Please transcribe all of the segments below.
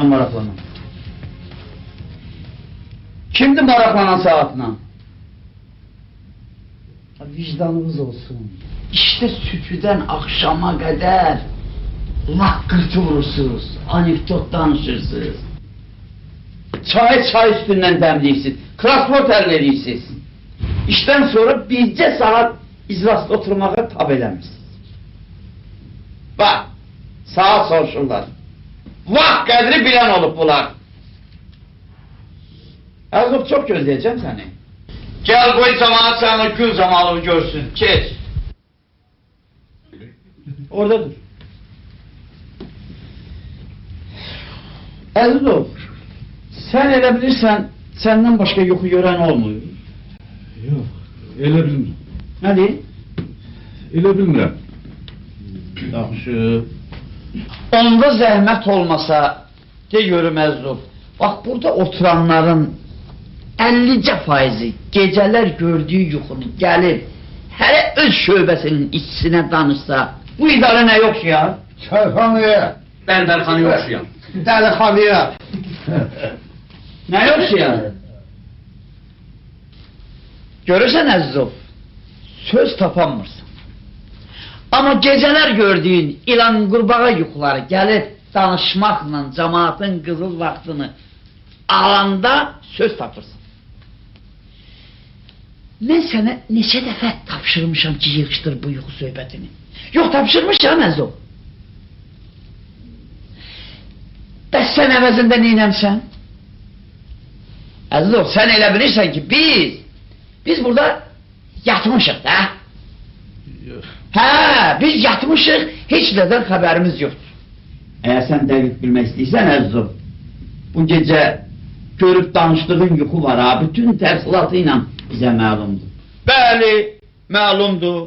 saatına maraklanan? Kimdir maraklanan saatına? Vicdanınız olsun. İşte sütüden akşama kadar lakkırtı vurursunuz, anekdot danışırsınız. Çay üstünden demliyirsiniz, crossword əldə edirsiniz. İşten sonra bircə saat iclasda oturmağa tab eləmişsiniz. Bak, sağa soruşurlar. Vaxt qədri bilən olub bunlar. Əzov, çok gözləyəcəm səni. Gel qoy camaat səni gül camalı görsün. Geç. Orada dur. Əzov, sen elə bilirsən, səndən başqa yoxu görən olmuyor. Yox, elə bilmirəm. Ne deyil? Elə bilmirəm. Yaxşı. Onda zəhmət olmasa, de görüm Əzov. Bax, burada oturanların 50% geceler gördüğü yuxunu gəlib, hələ öz şöbəsinin işçisinə danışsa, bu idarə nə yoxşuyar? Çayxanaya, Bəndərxanı yoxşuyam. dəlixanaya. Nə yoxşuyar? Görürsən Əzizov, söz tapanmırsan. Amma geceler gördüğün ilan qurbağa yuxuları gəlib danışmaqla cemaatın qızıl vaxtını alanda söz tapırsan. Mən sənə neçə dəfə tapşırmışam ki, yığışdır bu yuxu söhbətini. Yox, tapşırmışam Əzizov. Bəs sən əvəzində neynəmsən? Əzizov, sən elə bilirsən ki, biz burada yatmışıq da. Yox. Hə, biz yatmışıq, heç nədən xəbərimiz yoxdur. Əgər sən dəqiq bilmək istəyirsən Əzizov, bu gecə görüb danışdığın yuxu var ha, bütün təfsilatı ilə bizə məlumdur. Bəli, məlumdur.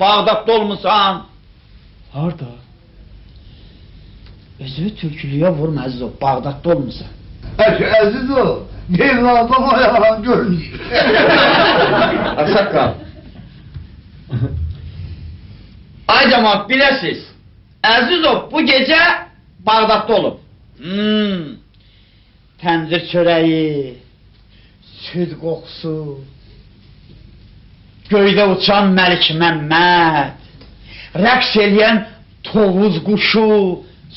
Bağdatda olmusan. Harda? Özünü türkülüyə vurma Əzizov, Bağdatda olmusan. Əziz o, Mevlamdan ayağın görmüyor. Asakal. Ay cemaat, biləsiz, Əzizov bu gecə Bağdatda olub. Təndir çörəyi, süd qoxusu, göydə uçan Məlik Məmməd, rəqs eləyən tovuz quşu,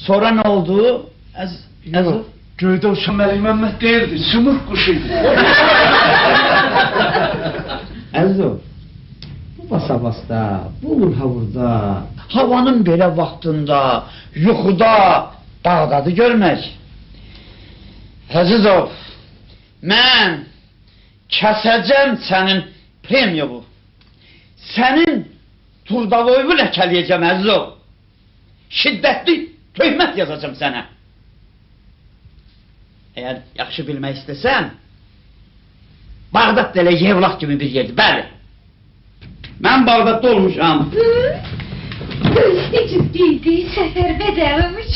sonra nə oldu? Əzizov? Göydə uçan Məlik Məmməd deyildi, sümük quşuydu. Əzizov, bu basa-basta, bu ur-havurda, havanın belə vaxtında, yuxuda Bağdadı görmək. Əzizov, mən kəsəcəm sənin premiyovu. Sənin turdavoyvu ləkələyəcəm Əzizov. Şiddətli töhmət yazacam sənə. Eğer yaxşı bilmək istəsən, Bağdat elə Yevlaq kimi bir yerdir, bəli. Mən Bağdatda olmuşam. Gözde ciddiydi, Səfərbə Dəviç.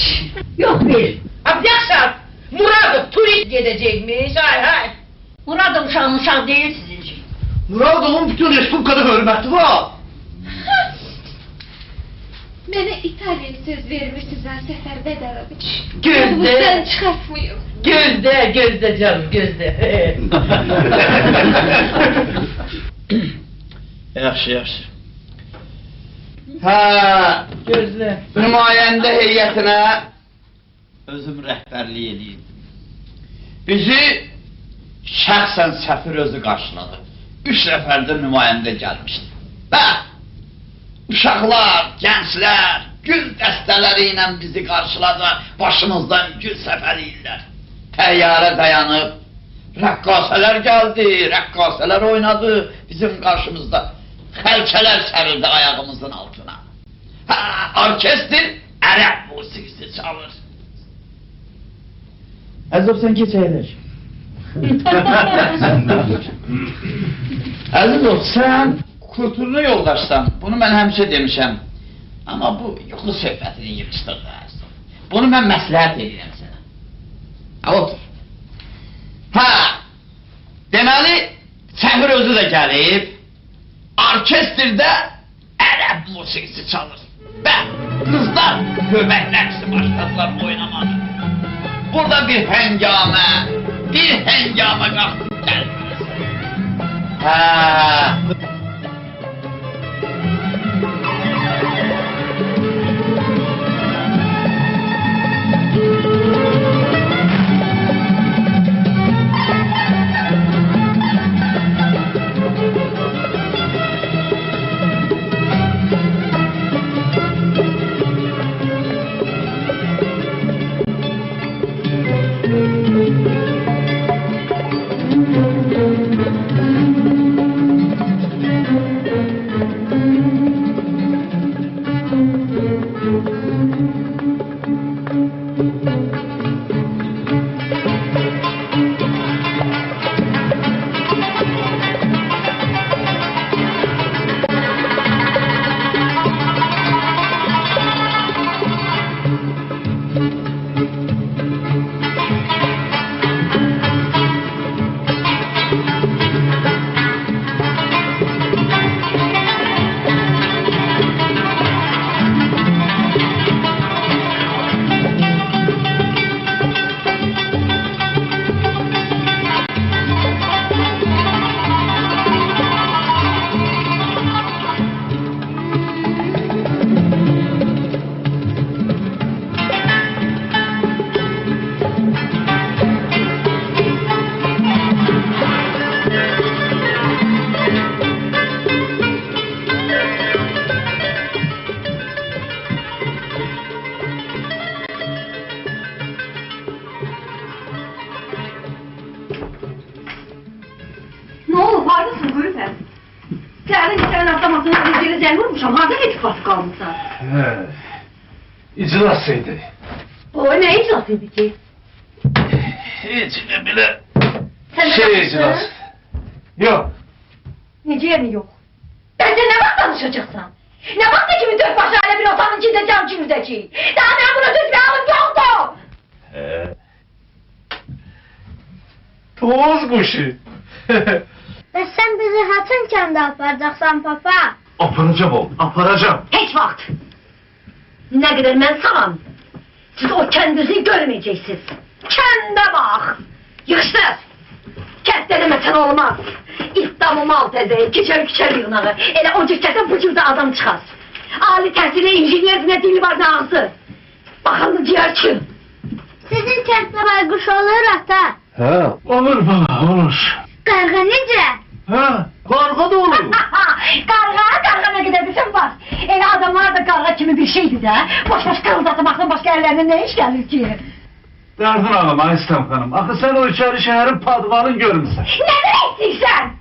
Yok bir. Abdiyakşar, Muradov turist gedecekmiş, hay. Muradov uşaq deyil sizin için. Muradov'un bütün Respublika'da hürmeti var. Mənə İtalyan söz vermişsiniz ha, Səfərbə Dəviç. Gözde. Yolunuzdan çıxartmayın. Gözde canım, gözde. Yaxşı. Hə, gözlə. Nümayəndə heyətinə özüm rəhbərlik edeyim. Bizi şəxsən səfir özü qarşıladı. 3 nəfərdə nümayəndə gəlmişdi. Və uşaqlar, gənclər, gül dəstələri ilə bizi qarşıladı, başımızdan gül səfəriyirlər. Təyyarə dayanıb, rəqqasələr gəldi, rəqqasələr oynadı bizim qarşımızda. Xəlçələr sərildi ayağımızın altına. Hə, orkestr ərəb musiqisi çalır. Əzov, sən keç əyləş. Əzizov, sən kulturlu yoldaşsan, bunu mən həmişə demişəm. Amma bu yuxu söhbətini yığışdırdı Əzizov. Bunu mən məsləhət edirəm sənə. Ha, otur. Hə, deməli, səfir özü də gəlib, orkestrdə ərəb musiqisi çalır. Və qızlar göbək rəqsi başladılar oynamadı. burada bir həngamə qalxıb gəldiniz. Hə. Ne oldu? Haradasın Gülfem? Sen atlamasını izleyene zəng vurmuşam. Harada etikası kalmışsan? İclasıydı. O ne iclasıydı ki? Hiç bile Sen de şey yapmışsın. iclası. Yok. Nece yani yok? Bence ne vakit tanışacaksan? Ne vakti kimi dört başı aile bir otanın içinde can çürüdeki? Daha ben buna düz bir alım yoktu. Toz kuşu. Sen bizi hatın kendi aparacaksan papa. Aparacağım oğlum, aparacağım. Hiç vakt. Ne kadar ben sağım. Siz o kendinizi görmeyeceksiniz. Kende bak. Yıkıştır. Kent denemesen olmaz. İhtamı mal teze, küçer yığınağı. Ele o cükkete bu cürde adam çıkar. Ali tersine injiniyer ne dili var ne ağzı. Bakalım diğer kim? Sizin kentte baykuş olur ata. Ha, olur baba, olur. Karga nece? Ha, karga da olur. Karga ne kadar bizim var. Ele adamlar da karga kimi bir şeydi de. Boş boş kırıldatmakla başka yerlerine ne iş gelir ki? Derdin ağlama İslam hanım. Akı sen o içeri şehrin padvalın görmüşsün. Ne demek istiyorsun?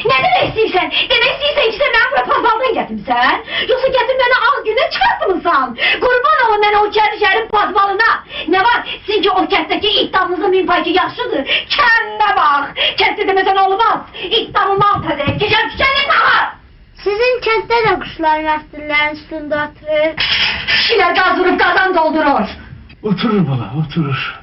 Ne demek istiyorsun? Demek istiyorsan işte ben buraya pazardan getirmişsen. Yoksa getir beni az güne çıkartmışsan. Kurban olun ben o şehrin pazarına. Ne var? Sizce o kentteki iddiamızın bin payı yaşlıdır. Kendine bak. Kentte demesen olmaz. İddiamı mal tadı. Geçen var. Sizin kentte de kuşlar rastırların üstünde oturur. Kişiler gaz vurup kazan doldurur. Oturur baba, oturur.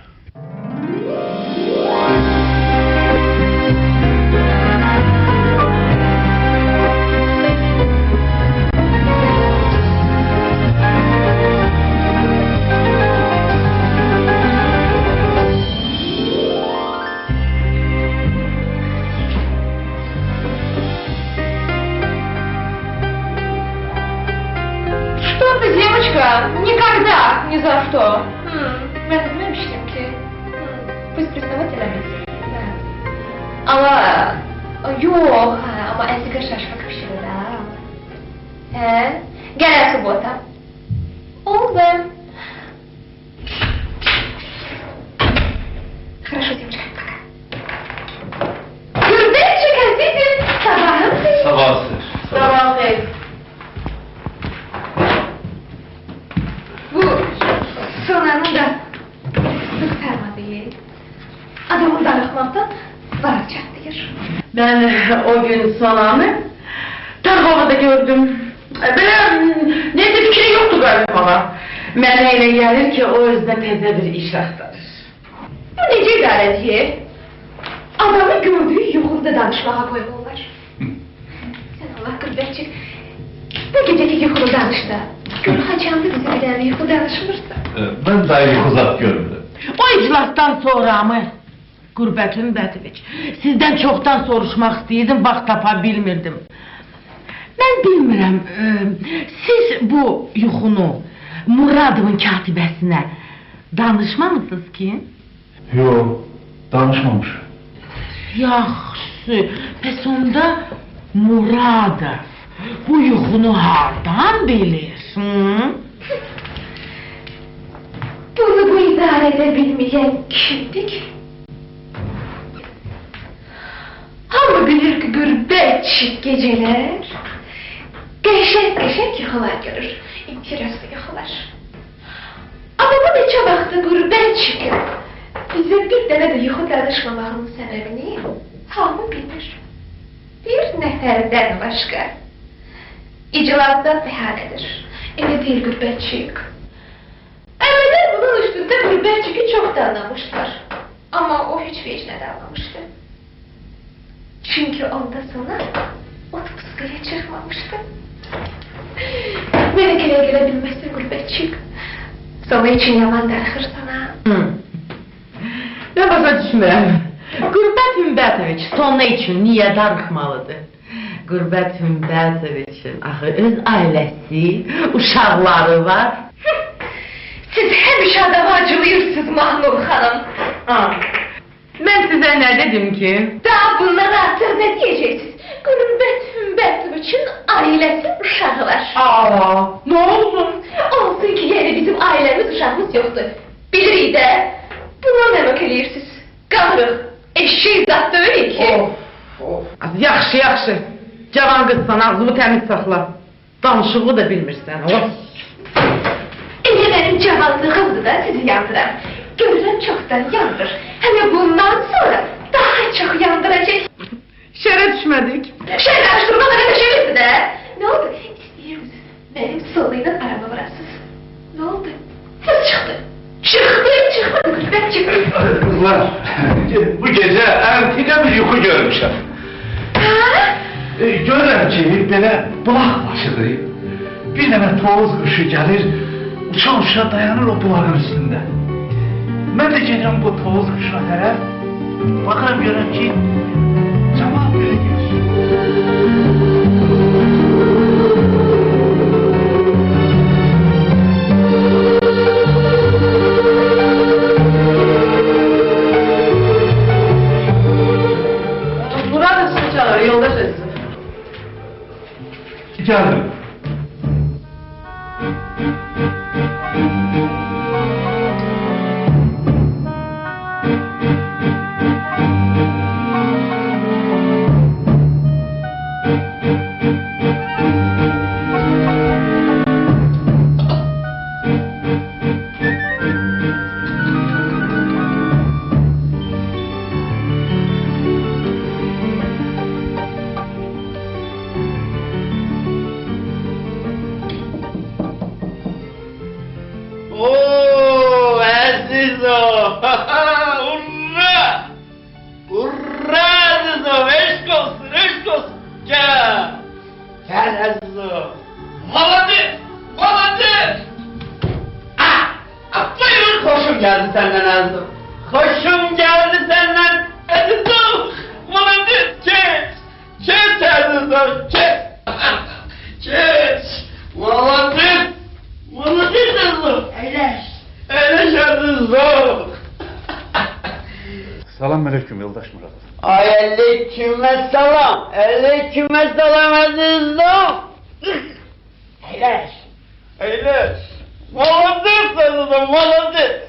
Что ты, девочка? Никогда, ни за что. Ben dememiştim ki. Biz представителями. Ama yok, ama eski şaşmak pişirir ha. Gel subota. Oldu. Хорошо, девочка, пока. Gürbetçik azizim, sabahın siz. Sabahsın. Sabahın. Bu sonanın da sık fermadığı adamın darıkmaktan varacaktır. Ben o gün Sonan'ı Targova'da gördüm. Böyle neyse fikri yoktu galiba bana. Mənə elə gəlir ki, o özünə təzə bir iş axtarır. Bu necə idarədir? Adamı gördüyü yuxuda danışmağa qoyurlar. Sən Allah qürbətçik, bu gecəki yuxuda danışdı. Gör haçandı bizi biləri yuxu danışmırsa. Ben dahi uzak görmedim. O iclasdan sonra mı? Qürbətün Bədiviç, sizdən çoxdan soruşmaq istəyirdim, vaxt tapa bilmirdim. Mən bilmirəm, siz bu yuxunu Muradovun katibəsinə danışmamısınız ki? Yox, danışmamış. Yaxşı, pəs onda Muradov bu yuxunu hardan bilir? Bunu bu idare edebilmeyen kimdi ki? Ama bilir ki gürbetçi geceler Qəşəng yuxular görür, interesli yuxular. Ama bu neçə vaxtı gürbət çıxır bize bir dənə də yuxu danışmamağının səbəbini hamı bilir. Bir nəfərdən başqa. İclasdan bəhanədir. Elə deyil gürbətçiyik. Əvvəllər bunun üstündə gürbətçiki çox da anlamışlar. Ama o hiç vecnə də anlamıştı. Çünkü ondan sonra otobüskaya çıkmamıştı. Melekele gelebilmezsin gurbetçik. Sonra için yaman darıxır sana. Mən başa düşmürəm. Qürbət Hümbətoviç sonra üçün niyə darıxmalıdır? Qürbət Hümbətoviçin axı öz ailəsi, uşaqları var. Siz həmişə adamı acılıyırsınız Mahnur xanım. Mən sizə nə dedim ki? Daha bunlara artıq nə deyəcəksiniz? Qürbət Hümbətoviçin ailəsi, uşağı var. Nə olsun? Olsun ki yəni bizim ailəmiz, uşağımız yoxdur. Bilirik də. Buna nə bak eləyirsiniz? Qalırıq. Eşşək zat deyil ki. Yaxşı, yaxşı. Cavan qızsan, ağzını təmiz saxla. Danışığı da bilmirsən. Elə mənim cavanlığımdır da sizi yandıram. Görürəm çoxdan yandır. Hələ bundan sonra daha çox yandıracaq. Şərə düşmədik. Şey qarışdırma da nəşəlikdir də. Nə oldu? İstəyir misiniz? Mənim soluyla arama vurasınız. Nə oldu? Söz çıxdı. Çıkmadı kızlar çıktı. Kızlar, bu gece entika bir yuxu görmüşəm. Ha? Görürəm ki, belə bulaq başıdır. Bir dənə tovuz quşu gəlir, uça-uça dayanır o bulağın üstündə. Mən də gedirəm bu tovuz quşuna tərəf, baxıram görəm ki, cəmaat belə gəlir. Yoldaş etsin. Geldim. Selamünaleyküm yoldaş Murat. Aleykümselam. Aleykümselam azizim. Eyleş. Eyleş. Maladırsın da maladı.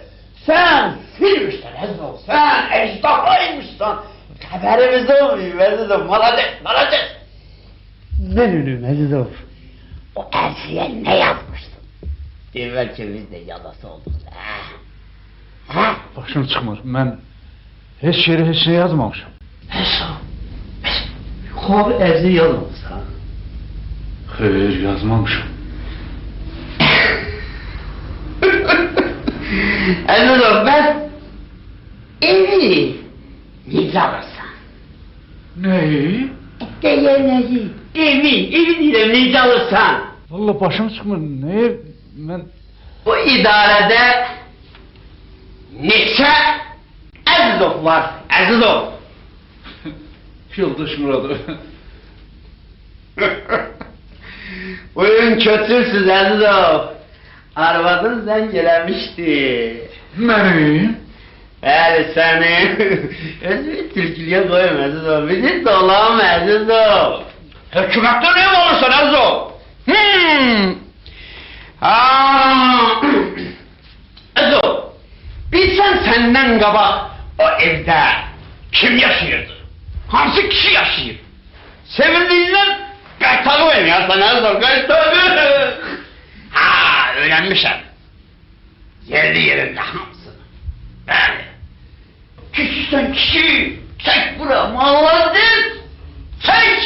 Sen filmişsin azizim. Sen ejderhaymışsın. Haberimiz olmuyor azizim. Maladı. Ne ünlüm azizim? O elçiye ne yazmıştın? Demek ki biz de yalası olduk. Ha? Başım çıxmır. Mən heç yeri heç ne yazmamışım. Xob əzi yazmamışsan. Xeyr, yazmamışım. Əzizim, mən evi necə alırsan? Neyi? Neyi? Evi deyirəm, necə alırsan? Vallahi başım çıxmır. Ne? Mən... Bu idarədə neçə Əzizov var, Əzizov? Yoldaş Muradov. Bugün kötürsüz Əzizov. Arvadın zəng eləmişdi. Mənim? Bəli, səni. Özünü türkülüyə qoyum Əzizov. Bizi dolam Əzizov. Hökumətdə ne olursan Əzizov? Əzizov, bilsən səndən qabaq o evdə kim yaşayırdı? Hansı kişi yaşayır? Sevildiğinden qaytağı oynayarsan Əzizov, qaytağı. Ha, öyrənmişəm. Yerli yerində hamısını. Bəli. Kişisən kişi, çək bura, maladır. Çək!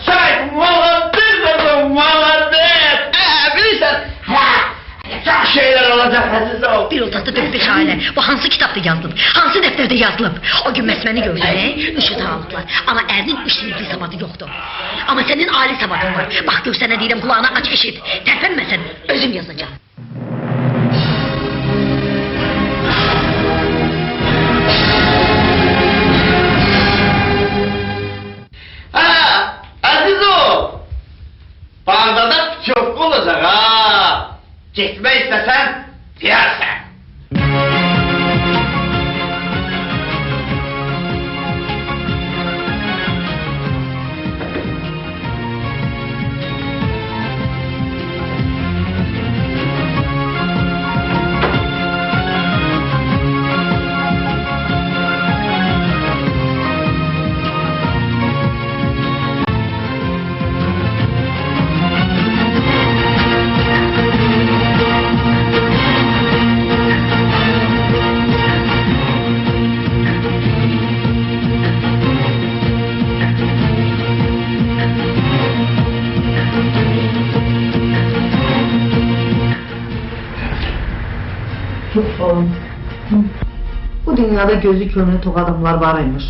Çək, maladır kızım, maladır. Bilirsən, çok şeyler olacak Əzizov. Bir otaqda 4-5 ailə. Bu hansı kitabda yazılıb? Hansı dəftərdə yazılıb? O gün məsməni gördün, üşüd aldılar. Amma ərinin 3 sinifli savadı yoxdur. Amma sənin ali savadın var. Bax gör sənə deyirəm, qulağına aç eşit. Tərpənməsən, özüm yazacağım. Əzizov, Bağdada püçoklu olacaq ha. Gitme istesen diyersen. Bu dünyada gözü körüne tok adamlar varmış.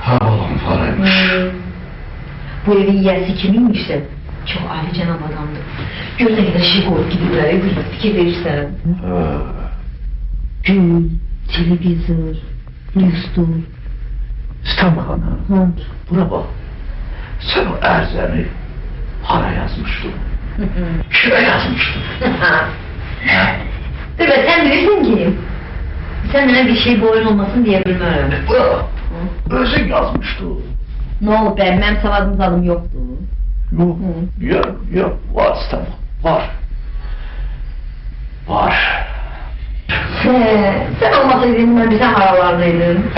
Ha oğlum varmış. Bu evin yiyəsi kiminmişsə, çox ali cənab adamdır. Gör nə qədər şey qoyub gidiblər, bir fikir verirsən. Gül, televizor, newsdur. Stam hanım, buna bak. Sen o erzeni hara yazmıştın? Kime yazmıştın? Dur be, sen bilirsin ki, sen bana bir şey boyun olmasın diye bilmiyorum. Buna bak, özün yazmıştın. Ne olub be, mənim savadım zalım yoktu. Yok, var Stam, var. Var. Sen olmasaydın ben bize haralardaydım.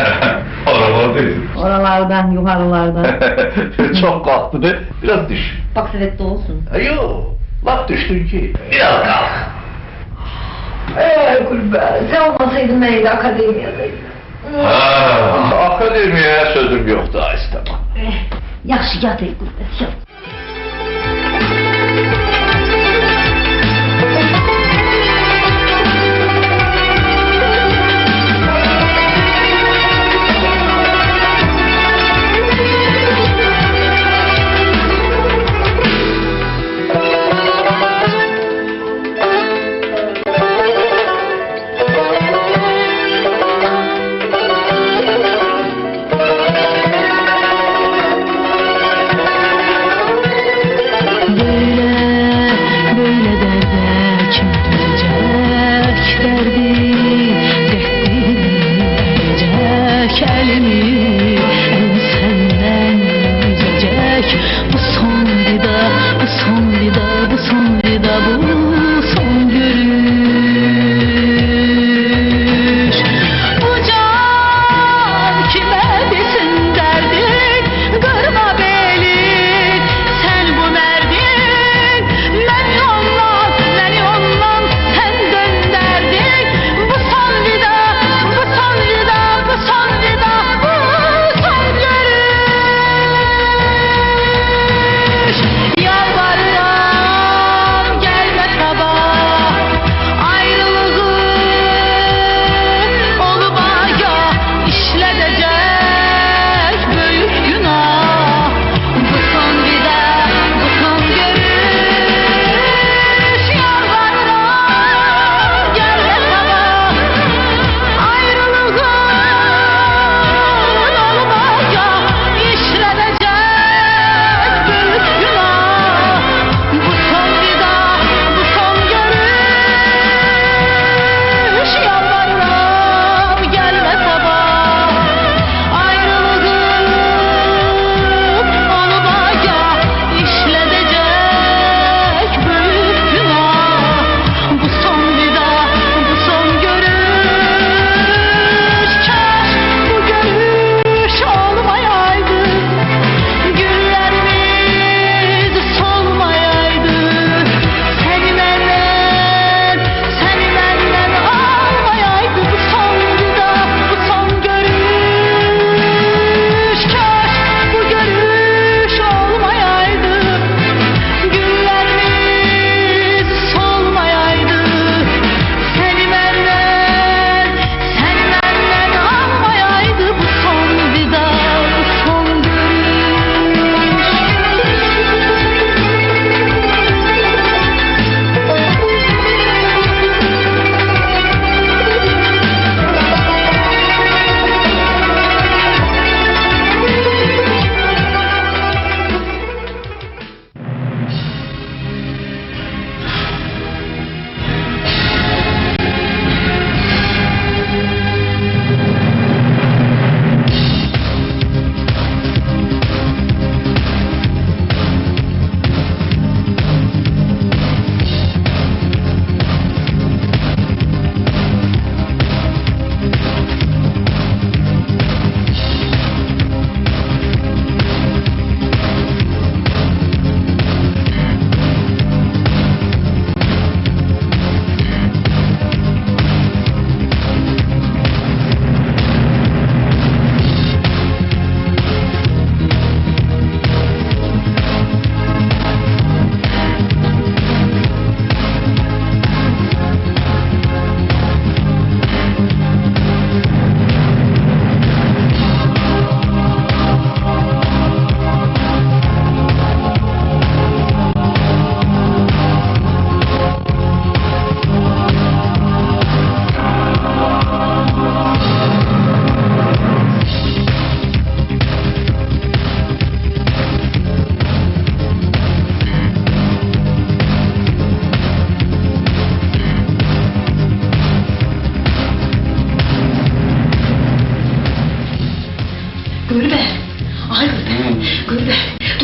Aralardaydım. Oralardan, yukarılardan. Çok kalktı be, biraz düş. Bak sevette olsun. Yok, laf düştün ki. Biraz kalk. Gülbe, sen olmasaydın ben de akademiyadaydım. Akademiye sözüm yok daha istemem. Yaxşı, yat ey Gülbe, yat.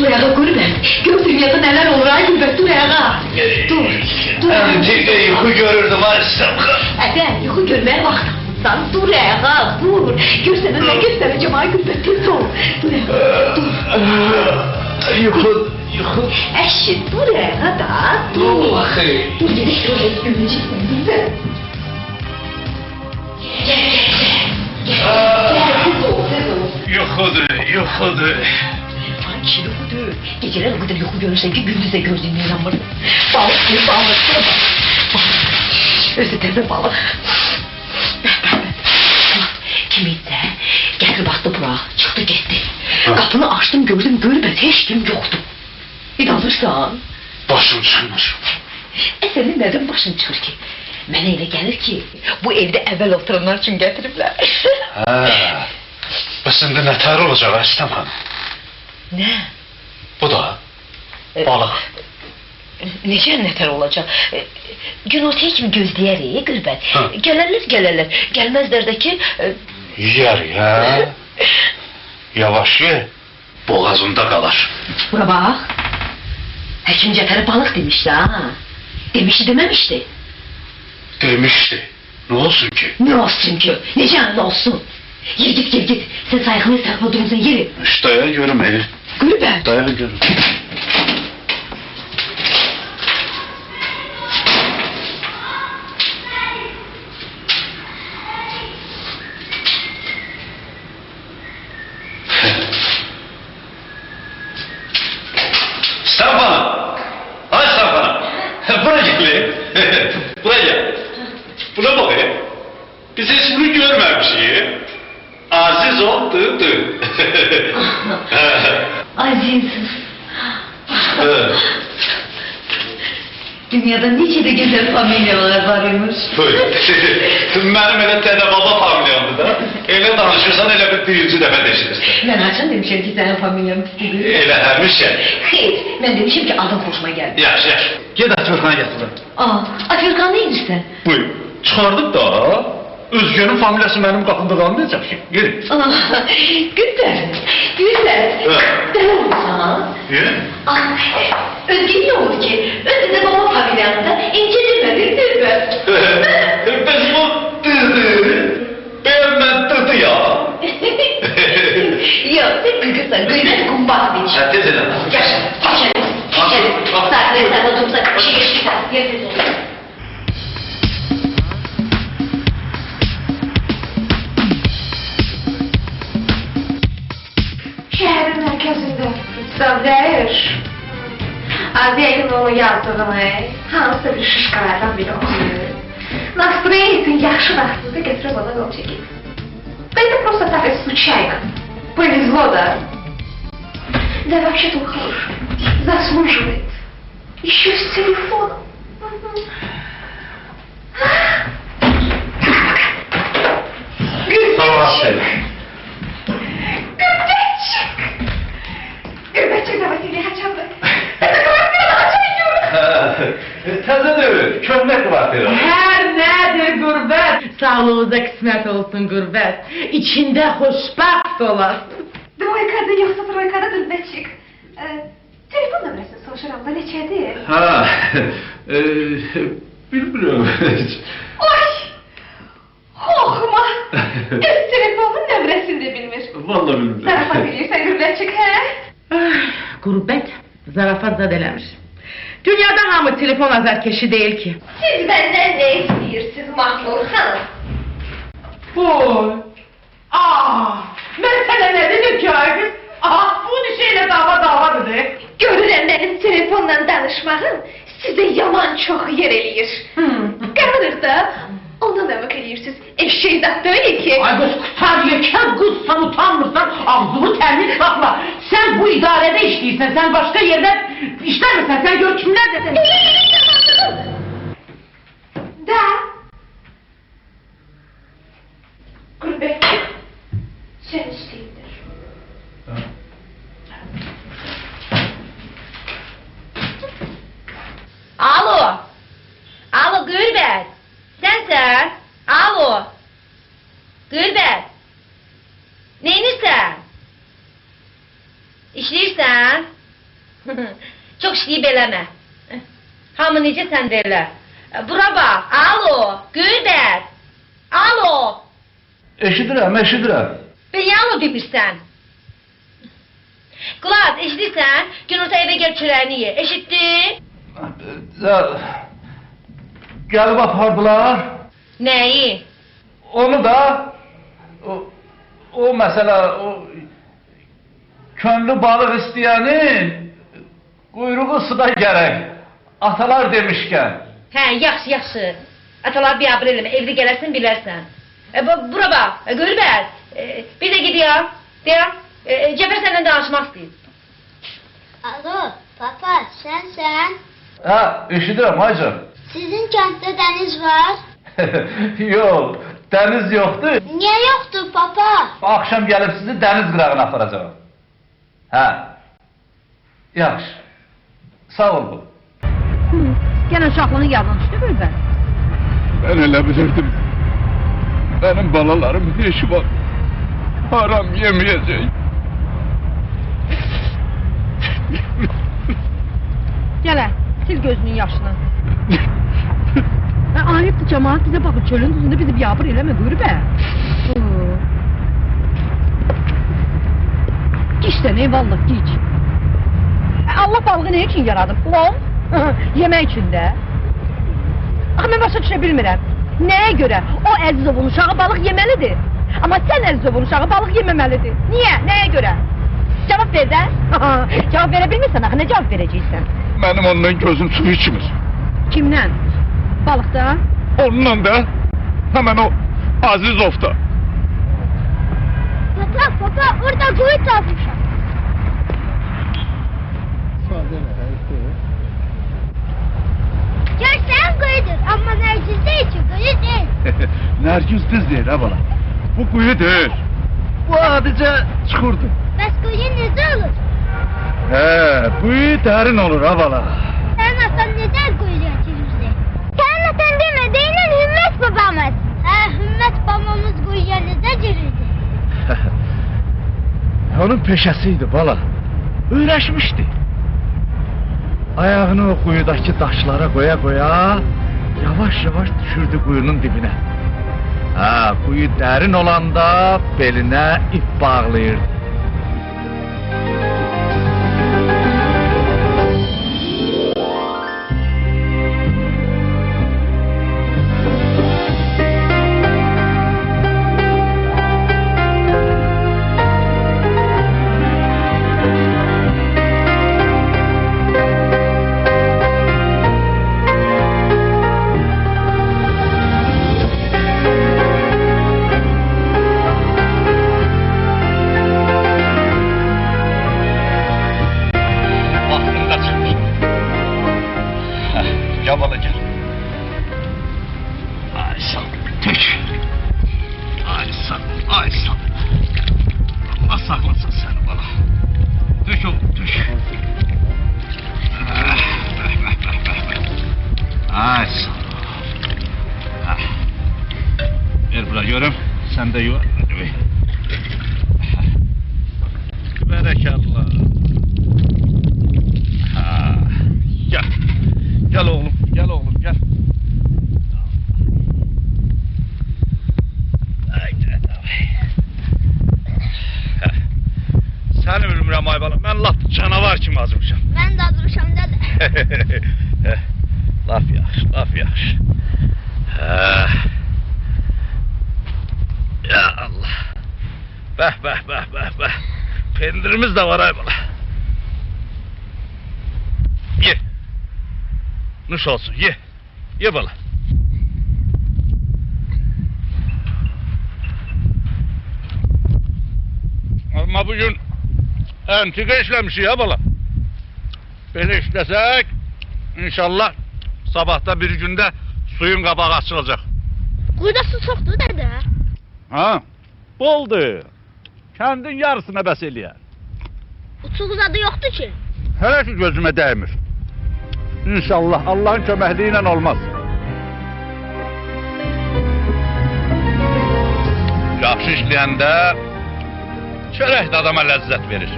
Dur ayağa Gürbet. Gör dünyada neler olur ay Gürbet. Dur ayağa. Dur. Dur. Tek yuxu görürdüm Aysam. Ədə, yuxu görməyə vaxtsan. Dur ayağa, dur. Görsənə nə göstərəcəm ay Gürbet. Dur. Dur ayağa. Yuxu. Əşi, dur ayağa da. Dur. Dur, gedək görək görəcəksən. Gürbet. Yuxudur. Sanki yuxudur. Geceler o kadar yuxu görürsen ki gündüz de gördüğünü inanmırım. Balık. Özü təzə balıq. Kimiysə gətirib atdı bura, çıxdı getdi. Qapını açdım gördüm Gürbet, heç kim yoxdu. İnanırsan? Başım çıxmır. Sənin nədən başın çıxır ki? Mənə elə gəlir ki, bu evdə əvvəl oturanlar üçün gətiriblər. Bəs indi nətər olacaq Aysam xanım? Nə? Bu da balıq. Necə nətər olacaq? Gün ortaya kimi gözləyərik, Gürbet. Gələrlər. Gəlməzlər də ki... Yiyər ya. Yavaş ye. Boğazında qalar. Bura bax. Həkim Cəfərə balıq demişdi ha. Demişdi deməmişdi. Demişdi. Ne olsun ki? Ne olsun ki? Necə ne olsun? Yürü git. Sen saygılı durumsan yürü. İşte daya görüm Gürbet. Daya görüm. Stefan! Ay Stefan! Buraya gel. Buraya gel. Buna bak ya. Biz hiç bunu görmemişiz. Aziz oldu. Aziz. Dünyada nice de güzel familyalar varmış. Benim elə tənə baba familiyamdır da. Elə danışırsan, elə bir birinci dəfə deşirirsən. Ben açan demişim ki senin familyan pislidir. Elə həmişə. Hayır, ben demişim ki adın hoşuma geldi. Yaxşı. Ged Atürkan'a gətirin. Afirkan ne edirsən? Buyur. Çıxardıq da. Özgünün familiyası mənim qapımda qalmayacaq ki. Gelin. Gürbet. Dəli olursan. Özge niye oldu ki? Özge de baba familyanında incedirmedi Gürbet. Biz bu dıdı. Ben dıdı ya. Yok, sen gıgırsan. Gürbet kumbaz bir şey. Tez edin. Yaşa, geçelim. Saatleri sen otursak, bir şey geçtikten. Yersiz olur. Şehrin merkezinde. Zavreş. Azey'in onu yazdığını, hansısa bir şişkalardan biri okuyor. Настроение yaxşı vaxtında getirib ona yol çəkib. Это просто так, случайно. Повезло, да? Да вообще-то он хороший. Заслуживает. Еще с телефоном. Savaşın. Gürbetçik de Vasiliye Haçanlı. Təzə dövür, köhnə kvartira. Her nedir Gürbet? Sağlığınıza kısmet olsun Gürbet. İçinde hoşbaht olasın. Dvoykada yoksa troykadadır Gürbetçik. Telefon nömrəsini soruşuram da neçədir? Bilmiyorum. Oy! Korkma! Öz telefonun nömrəsini de bilmir. Vallahi bilmiyorum. Zarafat bilirsən Gürbetçik, hə? Gurbet zarafat zadələmiş. Dünyada hamı telefon azarkeşi değil ki. Siz benden ne istiyorsunuz Mahmur Hanım? Boy. Mesele ne dedim ki Aygün? Bu şeyle dava dedi. Görürəm benim telefonla danışmağım size yaman çok yer eləyir. Qarınır da, ondan da bak eləyirsiniz. Eşeği de böyle ki. Ay kız kutar yeken kız sen utanmırsan ağzını terlik sakla. Sen bu idarede işliysen sen başka yerde işlemesen sen gör kimler dedin. Da. Gürbet. Sen isteyindir. Alo Gürbet. Sensen. Alo. Gürbet. Neyinirsən? İşləyirsən? Çox işləyib eləmə. Hamı necə sən də elə. Bura bax, alo, Gülbət. Alo. Eşidirəm, eşidirəm. Ben niyə alo demirsən? Qulaq, eşidirsən? Günorta evə gəl çörəyini ye. Eşitdin? Gəlib apardılar. Nəyi? Onu da o məsələ o könlü balıq istəyənin quyruğu suda gərək. Atalar demişkən. Hə, yaxşı, yaxşı. Atalar biabır eləmə, evdə gələrsən, bilərsən. Bura bax, Gülbət. Bir də gidiyor. Deyəm, Cəfər səndən danışmaq istəyir. Alo, papa, sensən? Hə, eşidirəm, hacım. Sizin kənddə dəniz var? Yox, dəniz yoxdur. Niyə yoxdur, papa? Akşam gəlib sizi dəniz qırağına aparacağım. Hə. Yaxşı. Sağ ol bu. Gene uşaqlığın yadına düşdü Gülbət. Ben elə bilirdim. Benim balalarım hiç var. Haram yemeyecek. Gələ, sil gözünün yaşını. Ayıbdır cemaat bize bakın çölün düzünde bizi biabır eləmə Gülbət. Giç de ne vallahi giç. Allah balığı ne için yaradı? Ulan, yemək üçün də. Axı mən başa düşə bilmirəm. Nəyə görə? O Əzizovun uşağı balıq yeməlidir. Amma sən Əzizovun uşağı balıq yeməməlidir. Niyə? Nəyə görə? Cavab ver də. Cavab verə bilmirsən, axı nə cavab verəcəksən? Benim ondan gözüm su içmir. Kimdən? Balıqda? Onunla da hemen o Azizov'da. Papa, orada kuyu tapmışam. Görsən kuyudur, amma Nərgizdə için kuyu değil. Nergis düz değil ha bana. Bu kuyu değil. Bu adice çukurdur. Bəs kuyu necə olur? He, kuyu derin olur ha bana. Sənin atan necə kuyuya girirdi? Sənin atan demə, deyilən Hümmət babamız. Hə, Hümmət babamız kuyuya necə girirdi? Onun peşesiydi bala. Öğreşmişti. Ayağını o kuyudaki taşlara koya koya yavaş yavaş düşürdü kuyunun dibine. Ha, kuyu derin olanda beline ip bağlayırdı. Ver bura görüm, sen de yuvar. Berekallah. Ha, gel, gel oğlum, gel oğlum, gel. Səni bilmirəm ay bala, mən lap canavar kimi azmışam. Mən də duruşam dədə. Laf yaxşı, laf yaxşı. Ya Allah. Bəh, bəh, bəh, bəh, bəh. Pendirimiz də var ay bala. Ye. Nuş olsun, ye. Ye bala. Ama bugün entika işlemişik ya bala. Böyle işlesek inşallah sabahta bir günde suyun kabağı açılacak. Kuyuda su çoxdur dədə. Ha? Boldu. Kendin yarısına bəs eləyər. Uçuğuz adı yoxdur ki. Hele ki gözüme değmir. İnşallah Allah'ın köməkliğiyle olmaz. Yaxşı işləyəndə çörək də adama ləzzət verir.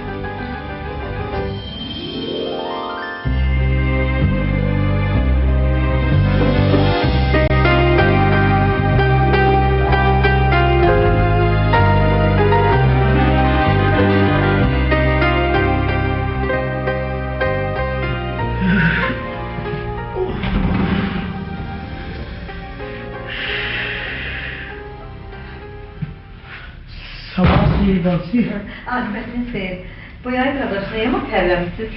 Nasıl? Akıbetiniz xeyir. Bu yay qardaşlayım mı tərləmisiz?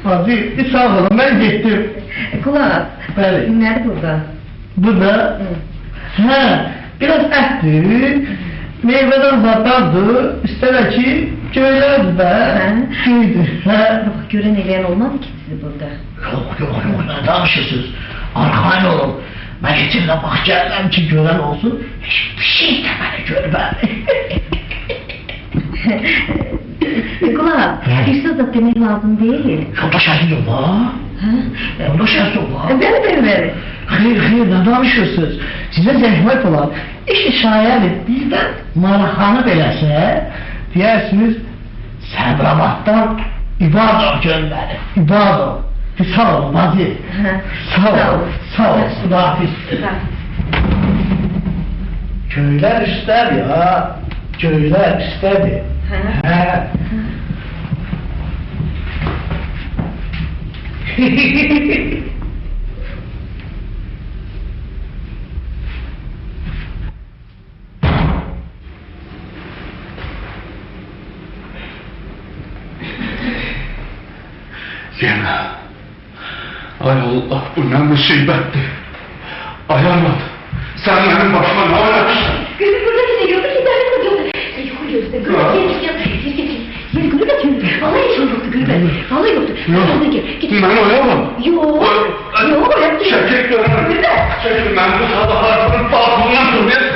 Hacı, sağ olun, ben gittim. Kulaq, Bəli. nədir burada? Bu da, biraz ettir, meyveden zatardır, üstelik ki, köyler de, şeydir. Bax, görən eləyən olmadı ki sizi burada. Yok, ne danışırsınız? Arkayn olun. Ben içimde bak gelmem ki gören olsun, hiçbir şey de beni görmem. Kulaq, bir söz da demək lazım deyil. Yolda şahit ol ha? Yolda şahit ol ha? Bəli. Hayır, ne danışırsınız? Size zəhmət olar. İşi şayət bizdən maraqanı beləsə, deyirsiniz, Səbrabaddan İbadov göndərir. İbadov. Sağ olun, hadi. Sağ ol, Sudafiz. Köyler ister ya, köyler istedi. Yine. Ay Allah, bu ne musibettir. Ayarmadı. Sen benim başıma ne oynamışsın? Gülüm burada seni gördü ki deli kızıyordu. Sen yukarı gözle. Gülüm gel. Yeni gülüm de gülüm. Vallahi hiç yoktu gülüm. Vallahi yoktu. Sen de gel. Git. Ben oyamam. Yok. Yaptı. Çekil görürüm. Çekil, ben bu sabahlarının balkonundan durmayayım.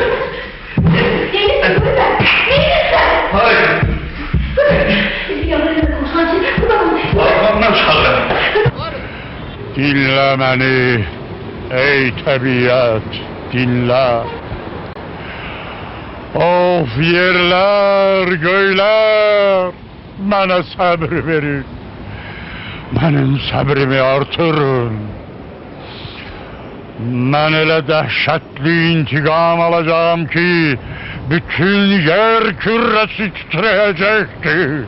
Neyse gülüm. Neyse. Hayır. Yanlarına konuşan şey. Bu da mı? Balkondan çalarım. Dinle beni ey tabiat, dinle. Of yerler, göyler, bana sabır verin. Benim sabrımı artırın. Ben öyle dehşetli intikam alacağım ki bütün yer küresi titreyecektir.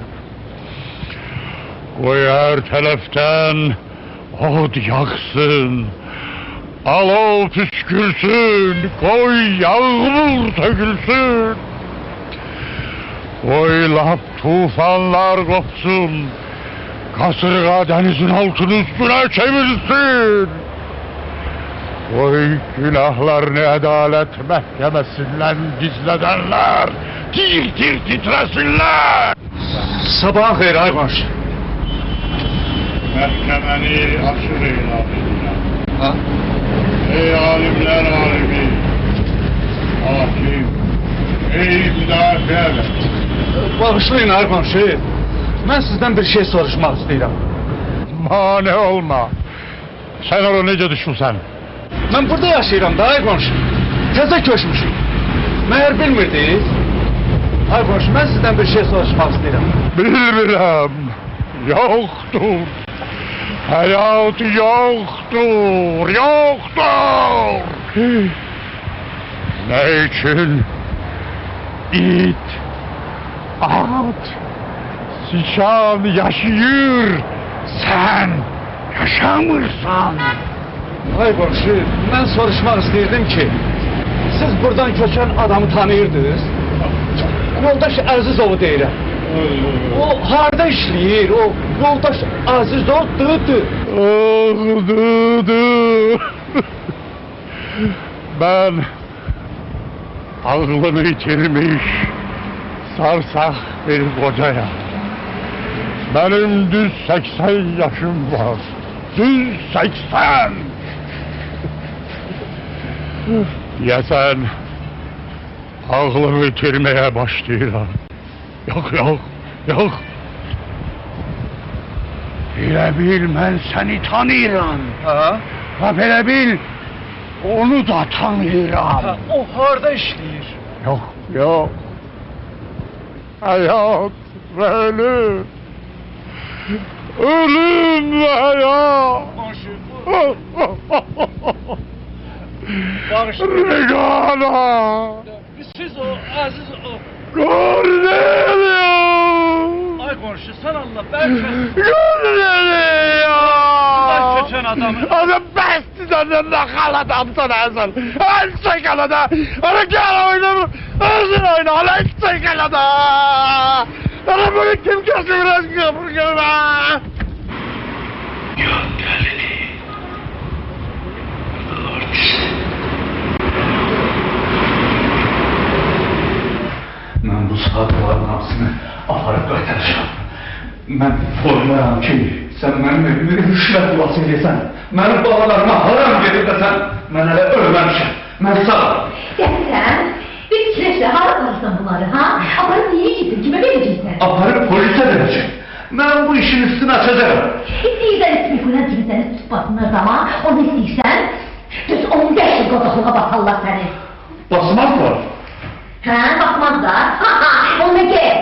Koy her taraftan od yaksın, alov püskürsün, koy yağmur tökülsün. Koy laf tufanlar kopsun, kasırga denizin altını üstüne çevirsin. Koy günahlarını adalet mahkemesinden gizledenler tir tir titresinler. Sabahın xeyir, ay qonşu. Mahkemeni açır eyle. Ha? Ey alimler alimi, hakim, ey müdafiələr. Bağışlayın, ay qonşu. Mən sizdən bir şey soruşmaq istəyirəm. Mane olma. Sen oraya necə düşmüsən? Mən burada yaşayıram da, ay qonşu. Təzə köçmüşüm. Məyər bilmirdiniz? Ay qonşu, mən sizdən bir şey soruşmaq istəyirəm. Bilmirəm. Yoktur. Hayat yoktur. Yoktur. Ne için? İt, at, sıçan yaşayır. Sen yaşamırsan. Ay qonşu, mən soruşmaq istəyirdim ki, siz buradan köçən adamı tanıyırdınız. Yoldaş Əzizovu deyirəm. O harda işləyir? O yoldaş Əzizov dıdı. Dıdı. Ben aklını yitirmiş sarsak bir kocayım. Benim düz 80 yaşım var. Düz 80. Yesen aklımı yitirmeye başlayıram. Yok. Bile bil ben seni tanıyıram. Ha? Ha bile bil onu da tanıyıram. O harda işləyir? Yok. Hayat ve ölüm. Ölüm ve hayat. Bağışlayın. Regala. Siz o Əziz o. Cornelius. Ay qonşu, sən Allah, bəlkə Cornelius. köçən adamı. Adam bəsdir. Senden nakal adamsın Hasan. Al çekalada. Ana gel oynama. Özür oyna. Al çekalada. Ana bunu kim kesin biraz kapırıyor ha? Yok Galili. Lord. Ben bu saatlerin hapsini aparıp qaytaracağım. Ben formulayam ki, sen benim evimi rüşvət duası edəsən, benim balalarıma haram gedib də sən, mən hələ ölməmişəm, mən sağam. Sen bir kireçle harcarsan bunları ha? Aparıp niye gittin? Kime vereceksin? Aparıp polise verəcəm. Mən bu işin üstünü açacağım. İstəyirsən ismi kuran kimi səni tutmasınlar zaman, onu istəyirsən, düz 15 yıl qodaklığa batarlar səni. Basmazlar. Ha, bakmazlar. Ha ha, ona git.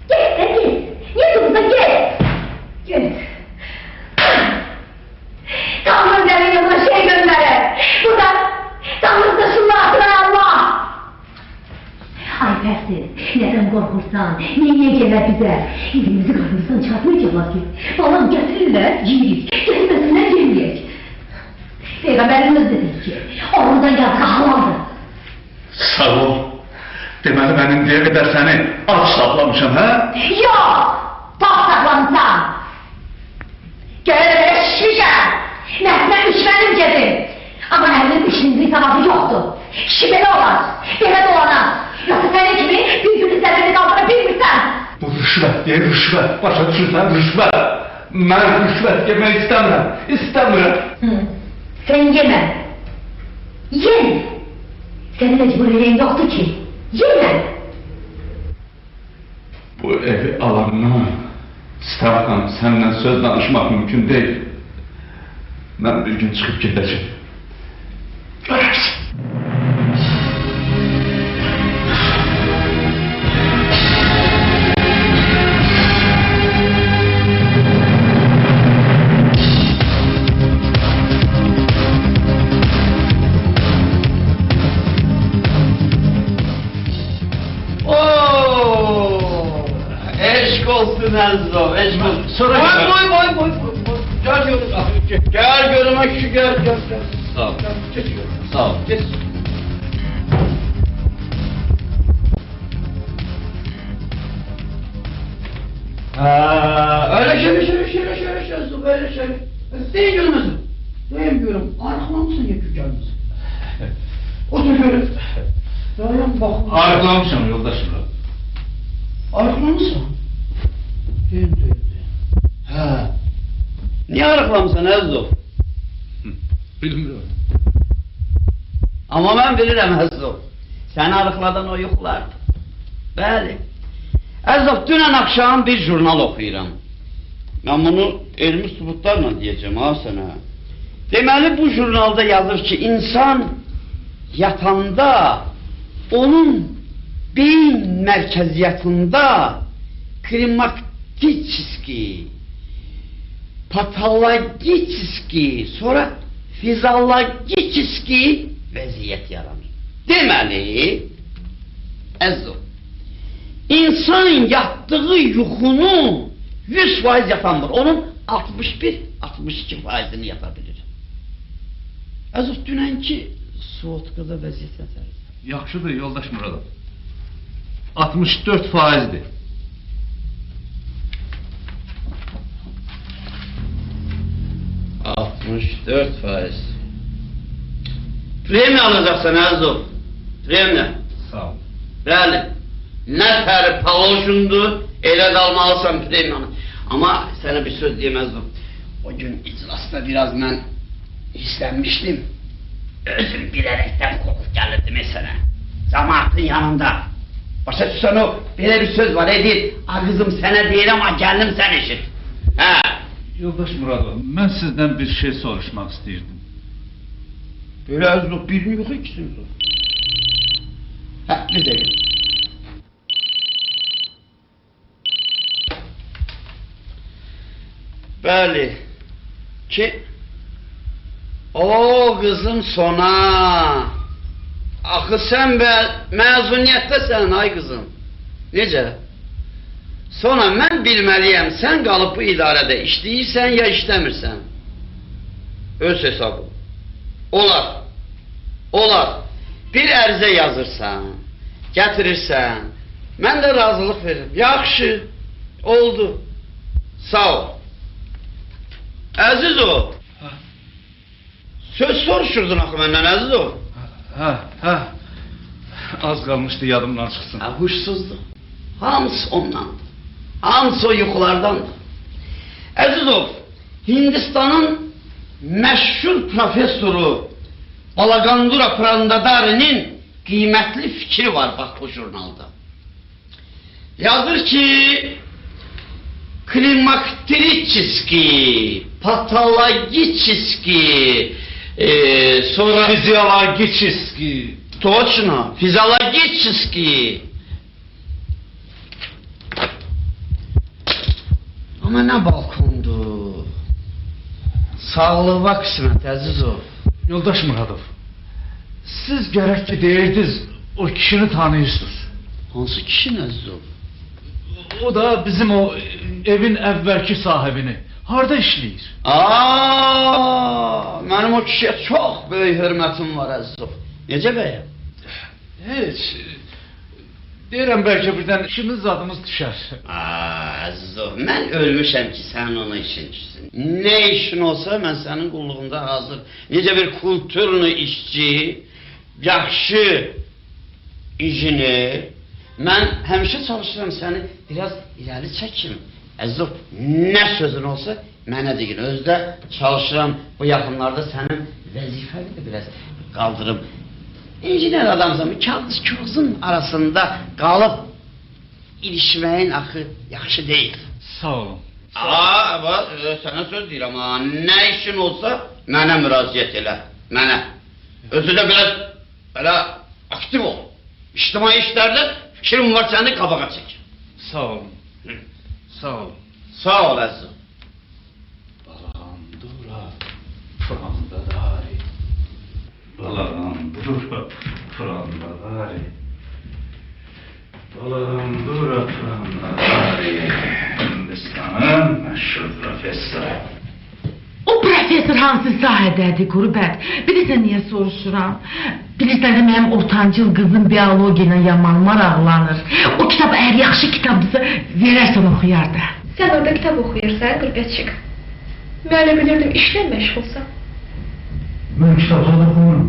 Git de git. Niye durursan git. Git. Tanrım senin yanına şey gönderir. Buradan Tanrım da şunu hatıra Allah. Ay Persi, neden korkursan, niye gelir bize? Elimizi karnımızdan çarpmayacaklar ki. Balam getirirler, yiyirik. Getirmesinler, yemeyek. Peygamberimiz dedi ki, oradan yazgı halaldır. Sağ ol. Deməli mən indiyə qədər səni aç saxlamışam, hə? Yok! Bak saklansan! Göreve şişmişəm! Məhzən üçmənim gedim! Ama əlinin üçüncü savabı yoktur! Kişi belə olar! Belə dolanar! Yoksa sənin kimi bir günün zərrini qaldıra bilmirsən! Bu rüşvət deyil, rüşvət. Başa düşürsən, rüşvət. Mən rüşvət yemək istəmirəm, istəmirəm. Sen yeme! Yeme! Senin mecburiyetin yoktu ki! Yeme! Bu evi alandan, Starkan, səndən söz danışmaq mümkün deyil. Mən bir gün çıxıb gedəcəm. Görərsən. Eşk olsun Ezo, eşk olsun. Sonra Boy. Gel görüm. Gel görüm şu gel. Sağ ol. Geçiyorum. Sağ ol. Geç. Öyle şöyle, böyle şöyle. Değil görmezim. Duyamıyorum. Arıklamışsın ya küçüğümüz. Otur görüm. Dayan bak. Arıqlamışam yoldaşım. Arıklamışsın? Değil. Ha. Niye arıklamışsın Ezo? Bilmiyorum. Ama ben bilirim Ezo. Sen arıkladın o yuxular. Bəli. Ezo, dünən akşam bir jurnal oxuyuram. Ben bunu elmi sübutlarla diyeceğim ha sana. Deməli bu jurnalda yazır ki insan yatanda onun beyin mərkəziyyətində klimaktiçiski, patologiçiski, sonra fizyologiçiski vəziyyət yaranır. Deməli, Əzzo, insan yattığı yuxunu 100% yapandır. Onun 61-62%'ini yapabilir. Əzzo, dünənki soğutqada vəziyyət nədir? Yaxşıdır yoldaş Muradov. 64%'dir. %64. Premiya alacaqsan Əzzo. Premiya. Sağ ol. Bəli. Nəfər paloşundur, elə qalmalısan premiyanı. Amma sənə bir söz deməzdim. O gün iclasda biraz mən hissənmişdim. Özüm bilərəkdən qorxub gəlirdim sənə. Cəmaatın yanında. Başa düşsən o, belə bir söz var, edir. Ağızım sənə deyirəm, amma gəlim sən eşit. Hə. Yoldaş Muradov, mən sizdən bir şey soruşmaq istəyirdim. Böyle azlık birini yok, ikisini yok. Ha, bir de gel. Bəli. Ki, o kızım sona. Axı sən məzuniyyətdəsən ay qızım. Necə? Sonra mən bilməliyəm, sən qalıb bu idarədə işləyirsən ya işləmirsən. Öz hesabı. Olar. Olar. Bir ərizə yazırsan, gətirirsən, mən də razılıq veririm. Yaxşı, oldu. Sağ ol. Əzizov. Söz soruşurdun axı məndən, Əzizov. Hə. Az qalmışdı yadımdan çıxsın. Huşsuzluq. Hamısı ondandır. Hamısı o yuxulardandır. Əzizov, Hindistanın məşhur professoru Balagandura Prandadarinin qiymətli fikri var bax bu jurnalda. Yazır ki, klimakteriçiski, patologiçiski, sonra... Fizyologiçiski. Точно, fizyologiçiski. Ama ne balkondu. Sağlığa qismət, Əzizov. Yoldaş Muradov, siz gərək ki deyirdiniz, o kişini tanıyırsınız. Hansı kişi Əzizov? O da bizim o evin əvvəlki sahibini. Harda işləyir? Mənim o kişiyə çox böyük hörmətim var, Əzizov. Necə bəyəm? Heç. Deyirəm bəlkə birdən işiniz adımız düşər. Əzizov, mən ölmüşəm ki, sən ona işin düşsün. Ne işin olsa mən sənin qulluğunda hazır. Necə bir kulturlu işçi, yaxşı injiner. Mən həmişə çalışıram səni biraz irəli çəkim. Əzizov, nə sözün olsa mənə deyin. Özdə çalışıram bu yaxınlarda sənin vəzifəni də biraz qaldırım. İnjiner adamsan, kağızın arasında qalıb ilişməyin axı yaxşı deyil. Sağ olun. Bax, sənə söz deyirəm, nə işin olsa mənə müraciət elə, mənə. Özü də belə aktiv ol. İctimai işlərdə fikrim var, səni qabağa çək. Sağ olun. Sağ olun. Sağ ol, Əzizov. Balagandura Prandadari. Balagandura Prandadari. Balagandura Prandadari. Hindistanın məşhur professoru. O professor hansı sahədədir, Qürbət? Bilirsən niyə soruşuram? Bilirsən də mənim ortancıl qızım biologiya ilə yaman maraqlanır. O kitab əgər yaxşı kitabdırsa verərsən oxuyar da. Sən orada kitab oxuyursan, Qürbətçik. Mən elə bilirdim, işlə məşğulsan. Mən kitabdan oxumuram.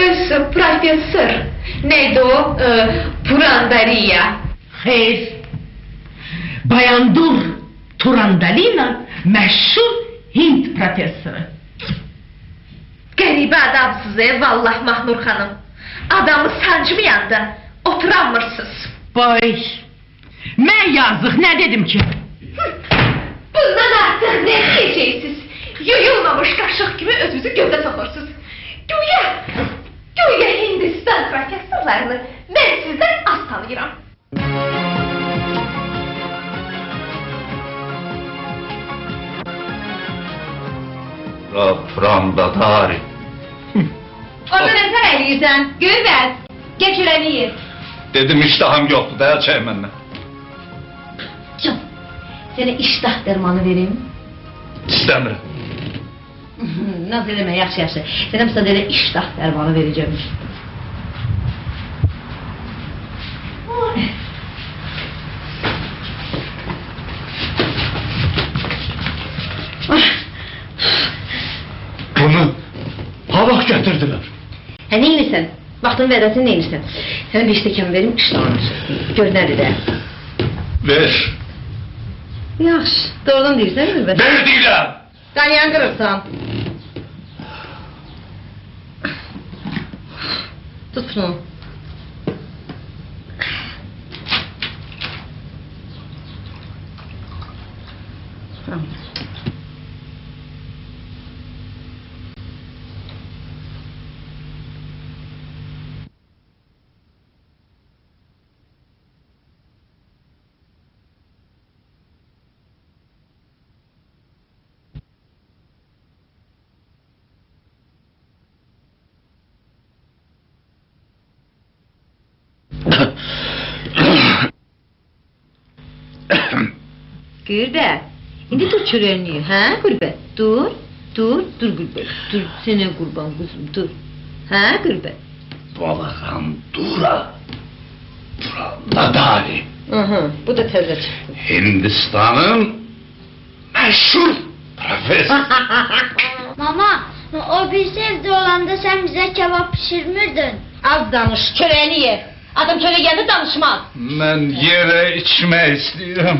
Öz professor. Neydi o? Purandariya. Xeyr. Bayandur Turandalina məşhur Hind professoru. Qəribə adamsız vallah Mahnur xanım. Adamı sancmayanda oturamırsınız. Boy. Mən yazıq, nə dedim ki? Bundan artıq nə diyeceksiniz? Yuyulmamış qaşıq kimi özünüzü gözə soxursunuz. Güya Hindistan professorlarını mən sizdən az tanıyıram. Prandadari. Orada nətər eləyirsən? Qürbət, geçirəni yer. Dedim iştahım yoxdur, dəyər çək məndən. Can, sənə iştah dərmanı verim. İstəmirəm. Naz eləmə, yaxşı. Sənə müsadə elə iştah dərmanı verəcəm. Bunu havaq gətirdilər. Hə, neylisən? Vaxtın vədəsini neylisən? Sənə bir stəkan verim, iştahını. Gör nədir də. Ver. Yaxşı, doğrudan deyirsən, Qürbət? Ver deyirəm. Qanyan qırırsan. Tut bunu. Tamam. Qürbət, indi dur çörəyini, hə Qürbət? Dur. dur Gürbet. Dur sənə qurban quzum, dur. Hə Gürbet? Balağan dura. Nadari. Bu da təzə çıxdı. Hindistan'ın meşhur profesör. Mama, o bir evde olanda sen bize kebap pişirmirdin. Az danış, çörəyini ye. Adam çörək gəlir danışmaz. Ben yere içme istiyorum.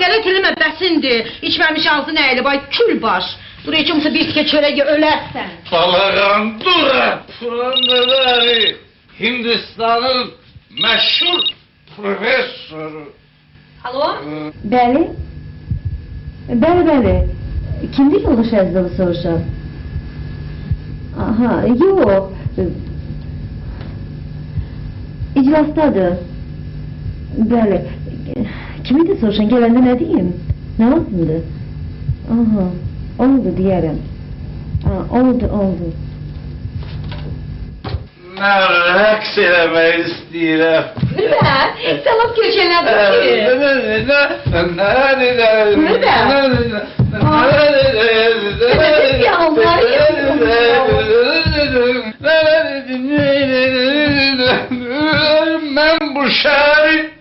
Qələt eləmə, bəsindir. İçməmiş ağzı nə elə, bay kül baş. Buraya kimsə bir tikə çörək ye, ölərsən. Balağan dura. Nadari. Hindistan'ın meşhur profesörü. Alo? Bəli. Bəli. Kimdir yoldaş Əzizəli soruşan? Aha, yox. İclasdadır. Bəli. Kimindir soruşan? Gələndə nə deyim? Nə lazımdır? Aha, oldu deyərəm. Oldu. Ben raks eləmək istəyirəm. Gürbet, sən laf köşələdin ki. Ben bu şehri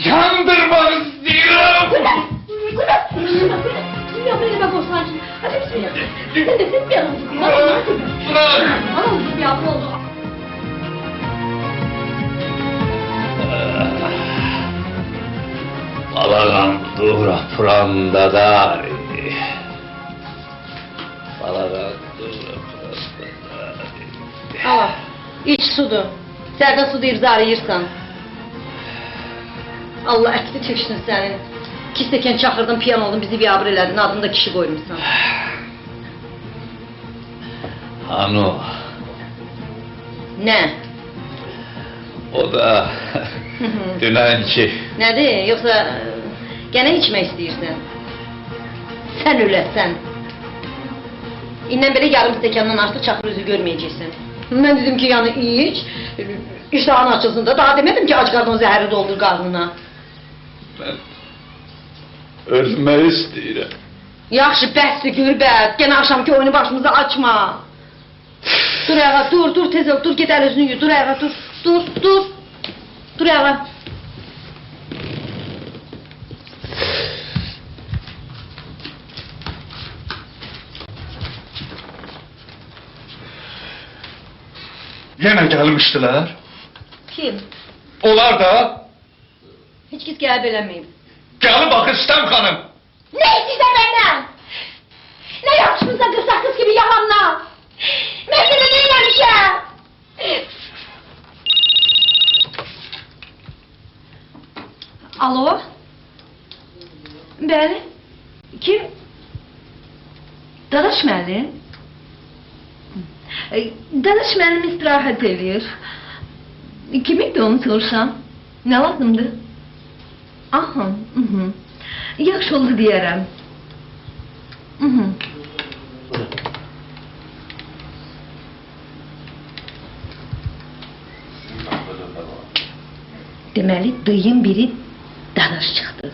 yandırmak istiyorum. Bismillah, elime korsancı. Hadi bismillah. Sen de bismillah. Anam bismillah oldu. Balağan dura prandadari. Balağan dura prandadari. Al, iç sudur. Sərdə su deyib zarıyırsan. Allah əkli çəksin sənin. 2 stəkan çaxırdan piyan oldun, bizi biabır elədin, adını da kişi qoymuşsan. Hanu, Nə? o da dünənki. Nədir, yoxsa gənə içmək istəyirsən? Sən öləsən. İndən belə yarım stəkandan artıq çaxır üzü görməyəcəksən. Mən dedim ki, yəni iç, iştahın açılsın da, daha demədim ki, ac qardan zəhəri doldur qarnına. Ben ölmək istəyirəm. Yaxşı, bəsdir Gürbət, gənə axşamki oyunu başımıza açma. Dur ayağa, dur, tez ol, dur, get əl özünü yu, dur ayağa, dur. Dur ayağa. Yenə gəlmişdilər. Kim? Onlar da Heç kəs gəlib eləməyib. gəlib Akistan xanım. Ne istəyirsən məndən? Ne yapmışsın 48 gibi yalanla? Mən sənə nə eləmişəm? Alo? Bəli? Kim? Dadaş müəllim? Dadaş müəllim istirahət edir. Kimikdir onu soruşam? Nə lazımdır? Aha, yaxşı oldu deyərəm. Deməli, dıyın biri dadaş çıxdı.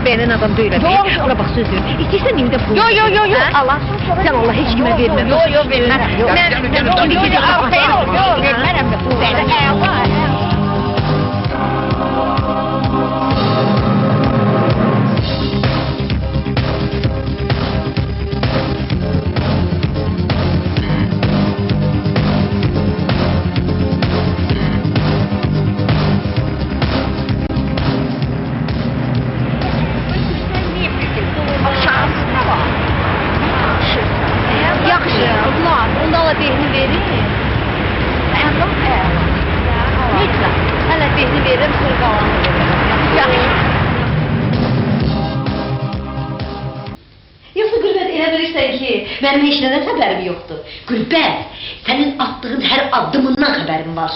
Beğenen adam değil. Ona bak söz diyorum. İsteysen indi pul. Yo. Allah sen Allah hiç kime verme. Yo vermem. Ben bir kere al. Vermem de pul. gedirəm, sonra qalanı verərəm. Yaxşı. Yoxsa Qürbət elə bilirsən ki, mənim heç nədən xəbərim yoxdur. Qürbət, sənin attığın hər addımından xəbərim var.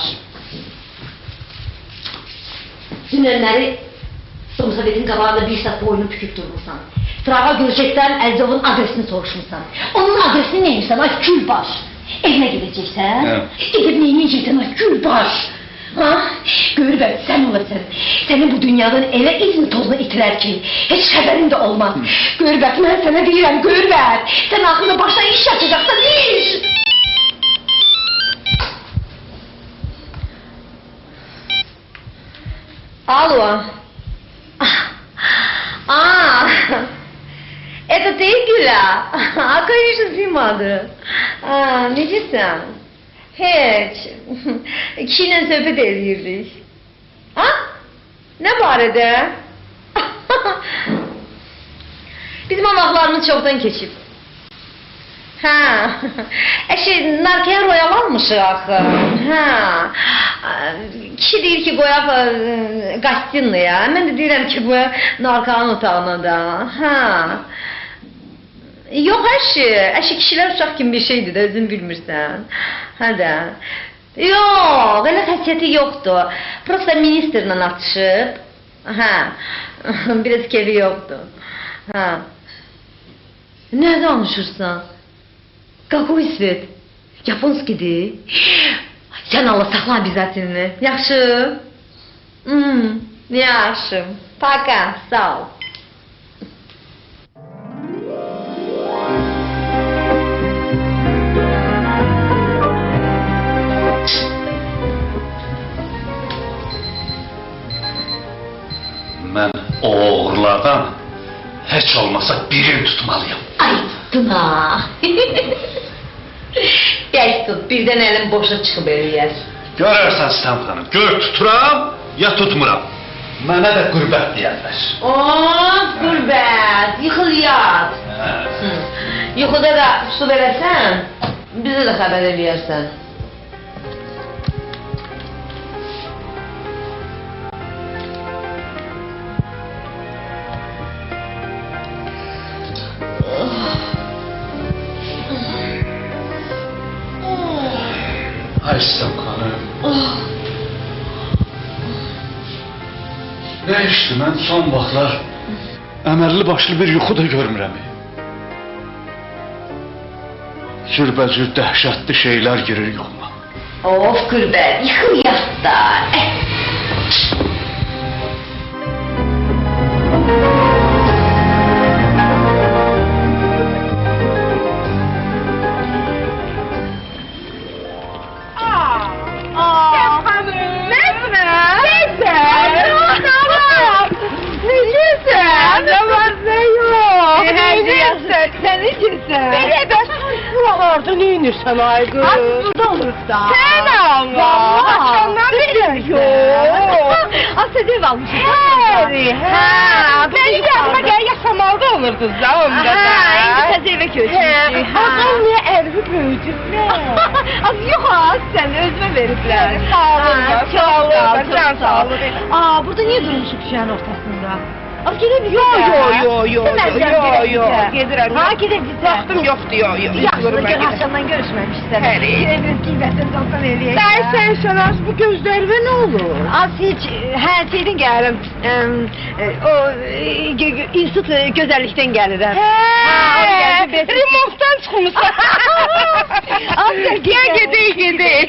Dünənləri Domsovetin qabağında bir saat boyunu püküb durmuşsan. Sırağa görəcəksən, Əzovun adresini soruşmuşsan. Onun adresini neymişsən, ay Gülbaş? Evinə gedəcəksən? Gedib neyniyəcəksən, ay Gülbaş? Ha? Qürbət, sən olasın. Sənin bu dünyadan elə izmi tozunu itirər ki, heç xəbərin də olmaz. Qürbət, mən sənə deyirəm, Qürbət. Sən axırda başına iş açacaqsan, iş! Alo. Это ты, Güla? Конечно, Zima'dı. Necəsən? Heç. Kişiyle söhbət edirdik. Ha? Ne barədə? Bizim anaqlarımız çoxdan keçib. Ha. Narkaya royal almışıq axı. Ha. Kişi deyir ki, qoyaq qastinliyə. Mən də deyirəm ki, bu narkanın otağına da. Ha. Yox, əşi kişilər uşaq kimi bir şeydir də, özün bilmirsən. Hə də. Yox, elə xəsiyyəti yoxdur. Prosta ministerlə atışıb. Hə. Biraz kefi yoxdur. Hə. Nə danışırsan? Какой свет? Yaponskidir. Sən Allah saxla bizatini. Yaxşı. Yaxşı. Пока, sağ ol. Mən o oğurlardan heç olmasa birini tutmalıyım. Ay tutma. Gəl tut, birdən əlim boşa çıxıb eləyər. Görərsən Stam xanım, gör tuturam, ya tutmuram. Mənə də qürbət deyərlər. Qürbət, yıxıl yat. Yuxuda da su verərsən, bizə də xəbər eləyərsən. Ay Stam xanım. Nə işdir, mən son vaxtlar əmərli başlı bir yuxu da görmürəm. Cürbəcür dəhşətli şeylər girir yoluma. Of Qürbət, yıxıl yat da. Buralarda neyinirsən ay qız? Burada oluruq da. Sən Allah! Akşamdan beri Yox. Asıl ev almışıq. Mənim yanıma gəl yaşamalı da olurdunuz da onda da. İndi təzə evə köçmüşük. Adam niyə evi böyüdürlər? Yox, sən özümə veriblər. Sağ olun, can sağ olun. Burada niyə durmuşuq küçənin ortasında? Az gelir misin? Yo, gedirəm. Ha, gidebilirsən. Vaxtım yoxdur, Yaxşı, gör akşamdan görüşməmişsən. Biz qiymətini dostan eləyək. Sən az bu gözlərimə nə olur? Az heç, şeydən gəlirəm. O, institut gözəllikdən gəlirəm. Remontdan çıxmışsan. Gəl, gedək.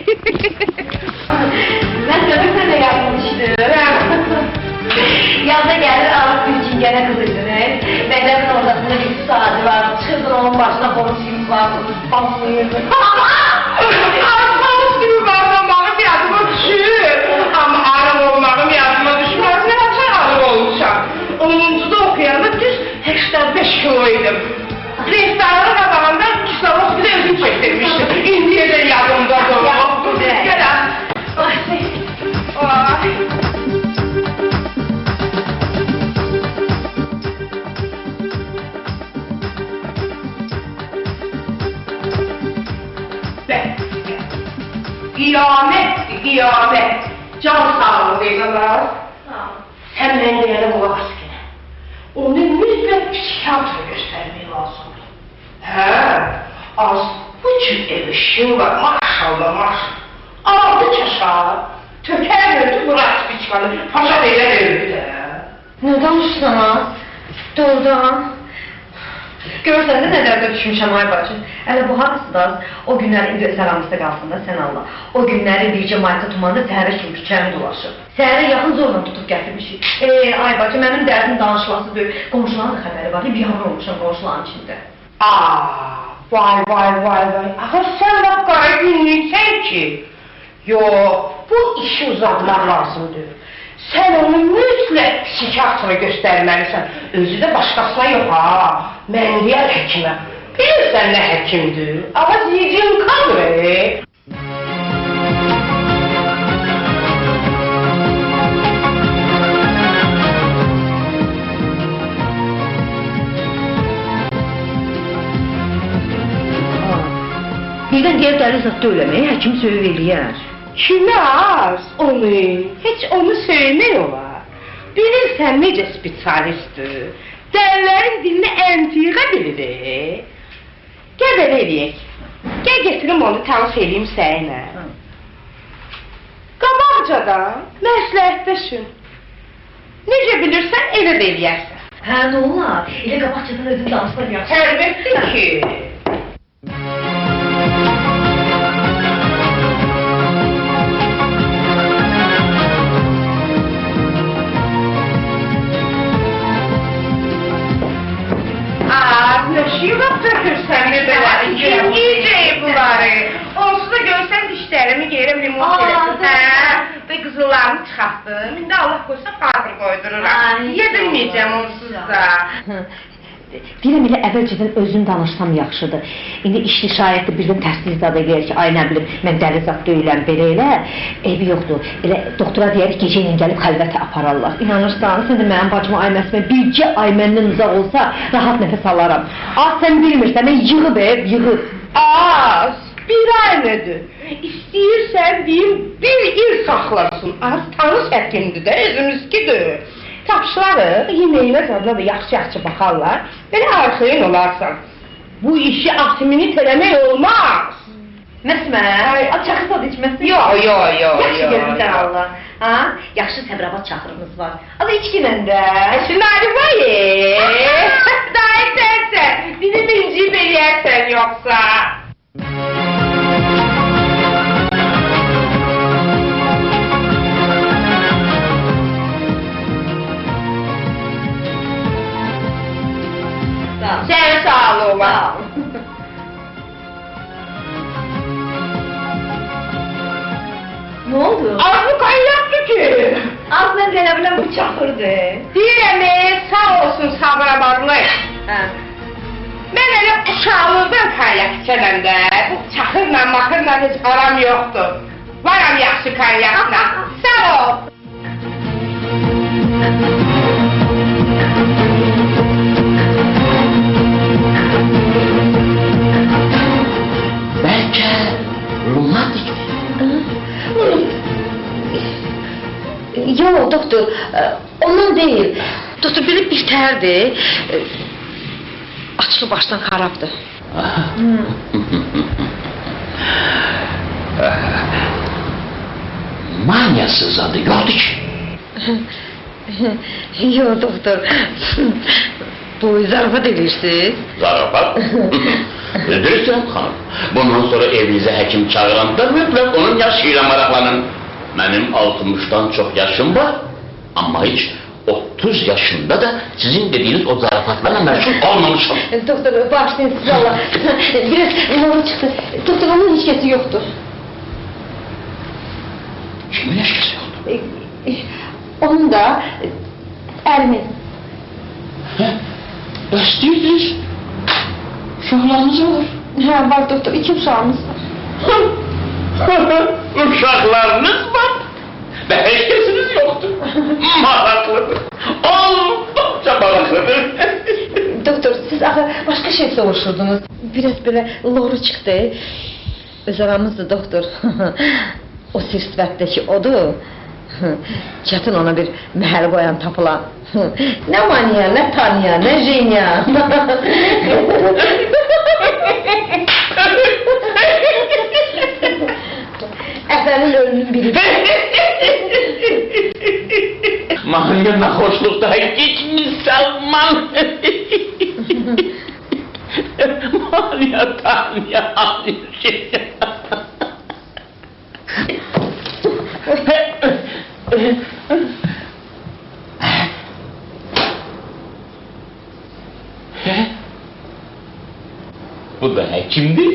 Mən dönürsən də yazmışdım. Yazda gəlir, alıb bir cingənə qızırdınız. Məktəbin ortasında bir saati var. Çıxırdın onun başına borus gibi var. Basmayırdın. Borus gibi bağlamağım yadıma düşür. Amma arab olmağım yadıma düşmez. Nə vaxtsa arab olmuşam. 10-da oxuyanda düz 85 kiloydım. Restoranın qabağında Kislovoski'de özüm çəkdirmişdim. İndiyə də yadımdadır. Gələm. Ay. Qiyamətdir, qiyamət. Can sağ ol deyirlər. Sən mən deyələ qulaq as günə. Onu mütləq psikiyatra göstərmək lazımdır. Hə, az bu cür ev işin var, maşallah, maşallah. 6 çaşar, tökər öldü, bırak spiçkanı, paşa deyilər öldü də. Ne danışsan ha? Doğrudan. Görürsən də nələrdə düşmüşəm ay bacı. Hələ bu hamısıdan o günləri indi öz aramızda qalsın da sən Allah. O günləri bircə mayta tumanda səhərə kimi küçəni dolaşır. Səhərə yaxın zorla tutub gətirmişik. Ay bacı, mənim dərdim danışılası deyil. Qonşuların da xəbəri var, bir yavru olmuşam qonşuların içində. Vay. Axı sən laf qara günlüksən ki. Yox, bu işi uzatmaq lazımdır. Sən onu mütləq psikiyatra göstərməlisən. Özü də başqasına yox ha. Mən deyər həkimə. Bilirsən nə həkimdir? Ama diyeceğim kalır. Birdən deyər dəli zat döyləmək, həkim söyüb eləyər. Kimaz onu? Heç onu söyləmək olar. Bilirsən necə spesialistdir? Dəlilərin dilini əntiqə bilir. Gəl belə eləyək. Gəl getirim onu tanış eləyim sənə. Qabaqcadan məsləhətləşin. Necə bilirsən, elə də eləyərsən. Hə, nə olar? Elə qabaqcadan özün danışma deyərsən. Əlbəttə ki. Şiva tökürsən mi belə? Kim yiyəcək bunları? Onsuz da görsən dişlərimi geyirəm limon eləsin. Və qızıllarını çıxartdım. İndi Allah qoysa qadır qoydururam. Yedirməyəcəm onsuz da. Deyirəm elə əvvəlcədən özüm danışsam yaxşıdır. İndi işli şayətdir birdən tərsiniz zad eləyər ki, ay nə bilim, mən dəli zad deyiləm belə elə. Evi yoxdur. Elə doktora deyərik gecə ilə gəlib xəlvətə apararlar. İnanırsan, sən də mənim bacıma ay məsmə bircə ay məndən uzaq olsa rahat nəfəs alaram. Az sən bilmirsən, mən yığıb yığıb. Az, bir ay nədir? İstəyirsən deyim, bir il saxlasın. Az tanış həkimdir də, özümüzkidir. Tapşırarıq, yeməyinə zadla da yaxşı-yaxşı baxarlar. Belə arxayın olarsan. Bu işi aktiminit eləmək olmaz. Məsmər, çaxır da içməsin. Yox. Yaxşı görürsən Allah. Ha? Yaxşı səbrabat çaxırımız var. Adı içki məndə. Şunları var Dayı sənsən, bizi inciyib eləyərsən yoxsa. Sən sağ ol ola. Ne oldu? Az bu kaynaqdır ki. Az mən elə biləm bu çaxırdı. Deyirəm, sağ olsun sabırabadlı. Mən elə uşaqlıqdan kaynaq içərəm də. Bu çaxırla, maxırla heç aram yoxdur. Varam yaxşı kaynaqla. Sağ ol. Bəlkə romantikdir. Yox, doktor, ondan deyil. Doktor, bilib birtərdir. Açılı başdan xarabdır. Maniyasız adı yoxdur ki. Yox, doktor. Bu zarafat edirsiniz. Zarafat? Edirsən xanım. Bundan sonra evinizə həkim çağıranda mütləq onun yaşıyla maraqlanın. Mənim 60'dan çox yaşım var. Amma heç 30 yaşında da sizin dediğiniz o zarafatlarla məşğul olmamışım. Doktor, bağışlayın siz Allah. Biraz loru çıxdı. Doktor, onun heç kəsi yoxdur. Kimin heç kəsi yoxdur? Onun da ərimin. Bəs deyirdiniz, uşaqlarınız var. Hə, var doktor, 2 uşağımız var. Uşaqlarınız var və heç kəsiniz yoxdur. Maraqlıdır. Olduqca maraqlıdır. Doktor, siz axı başqa şey soruşurdunuz. Biraz belə loru çıxdı. Öz aramızdır doktor. O sir sifətdəki odur. Çətin ona bir məhəl qoyan tapılan. Nə Manya, nə Tanya, nə Jenya. Əfənin ölünün biri. Manya nahoşluqda geçmişsən, Manya. Manya, Tanya, Bu da həkimdir?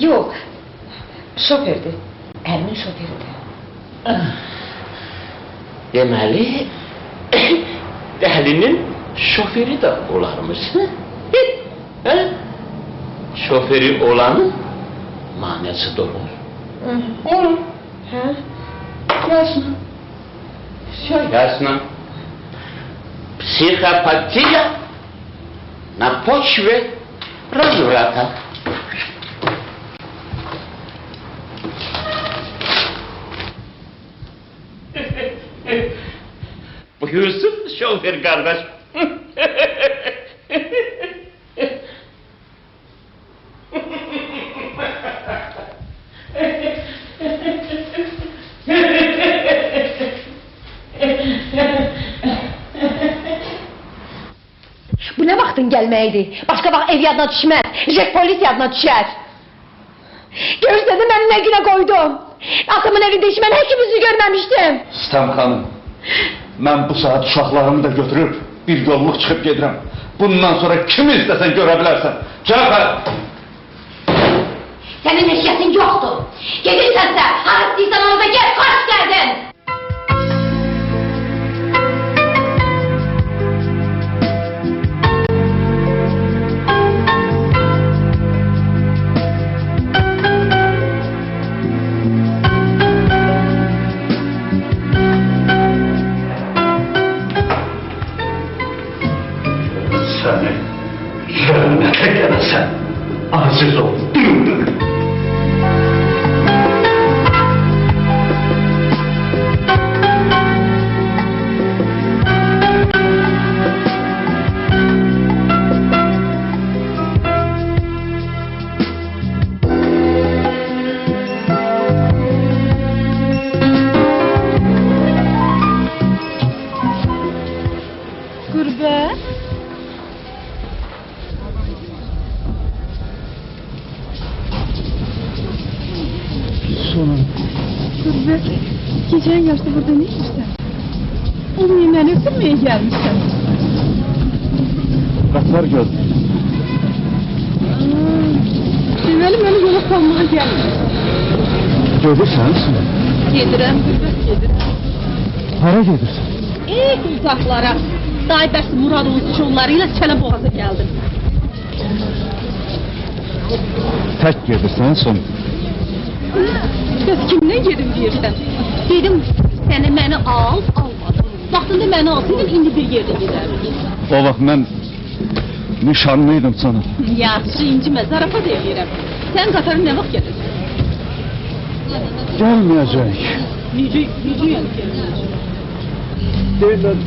Yox, şoferdir. Əlimin şoferidir. Deməli, dəhlinin şoferi də olarmış. Şoferi olanın manəsi də olur. Olur. Ясно. Все ясно. Психопатия на почве разврата. Buyursun şoför kardeş. Bu nə vaxtın gəlməkdir? Başqa vaxt ev yadına düşməz, jet polis yadına düşər. Görürsən də mən nə günə qoydum. Atamın evində heç mən həkim yüzü görməmişdim. Sistem xanım, mən bu saat uşaqlarımı da götürüb bir yolluq çıxıb gedirəm. Bundan sonra kimi istəsən görə bilərsən. Cəfər! Sənin eşyətin yoxdur. Gedirsənsə, hara istəyirsən orada gəl, xoş gəldin. Səni lənətə gələsən, aziz ol, dindir. Qürbət? Qürbət, gecən yarısı burada nə edirsən? Onu məni öpürməyə gəlmişsən. Qatar gördüm. Deməli, məni yola salmağa gəlmir. Gedirsən? Gedirəm, Qürbət, gedirəm. Hara gedirsən? Uzaqlara, Daybəs Muradovun çolları ilə Çələ boğaza gəldim. Tək gedirsən son. Bəs kimdən gedim deyirsən? Dedim, səni məni al, almadım. Vaxtında məni alsaydın, indi bir yerdə gedərdik. O vaxt mən nişanlıydım sana. Yaxşı, incimə, zarafat edirəm. Sən qatarı nə vaxt gedirsən? Gəlməyəcək. Necə yəni gəlməyəcək? Deyirlər,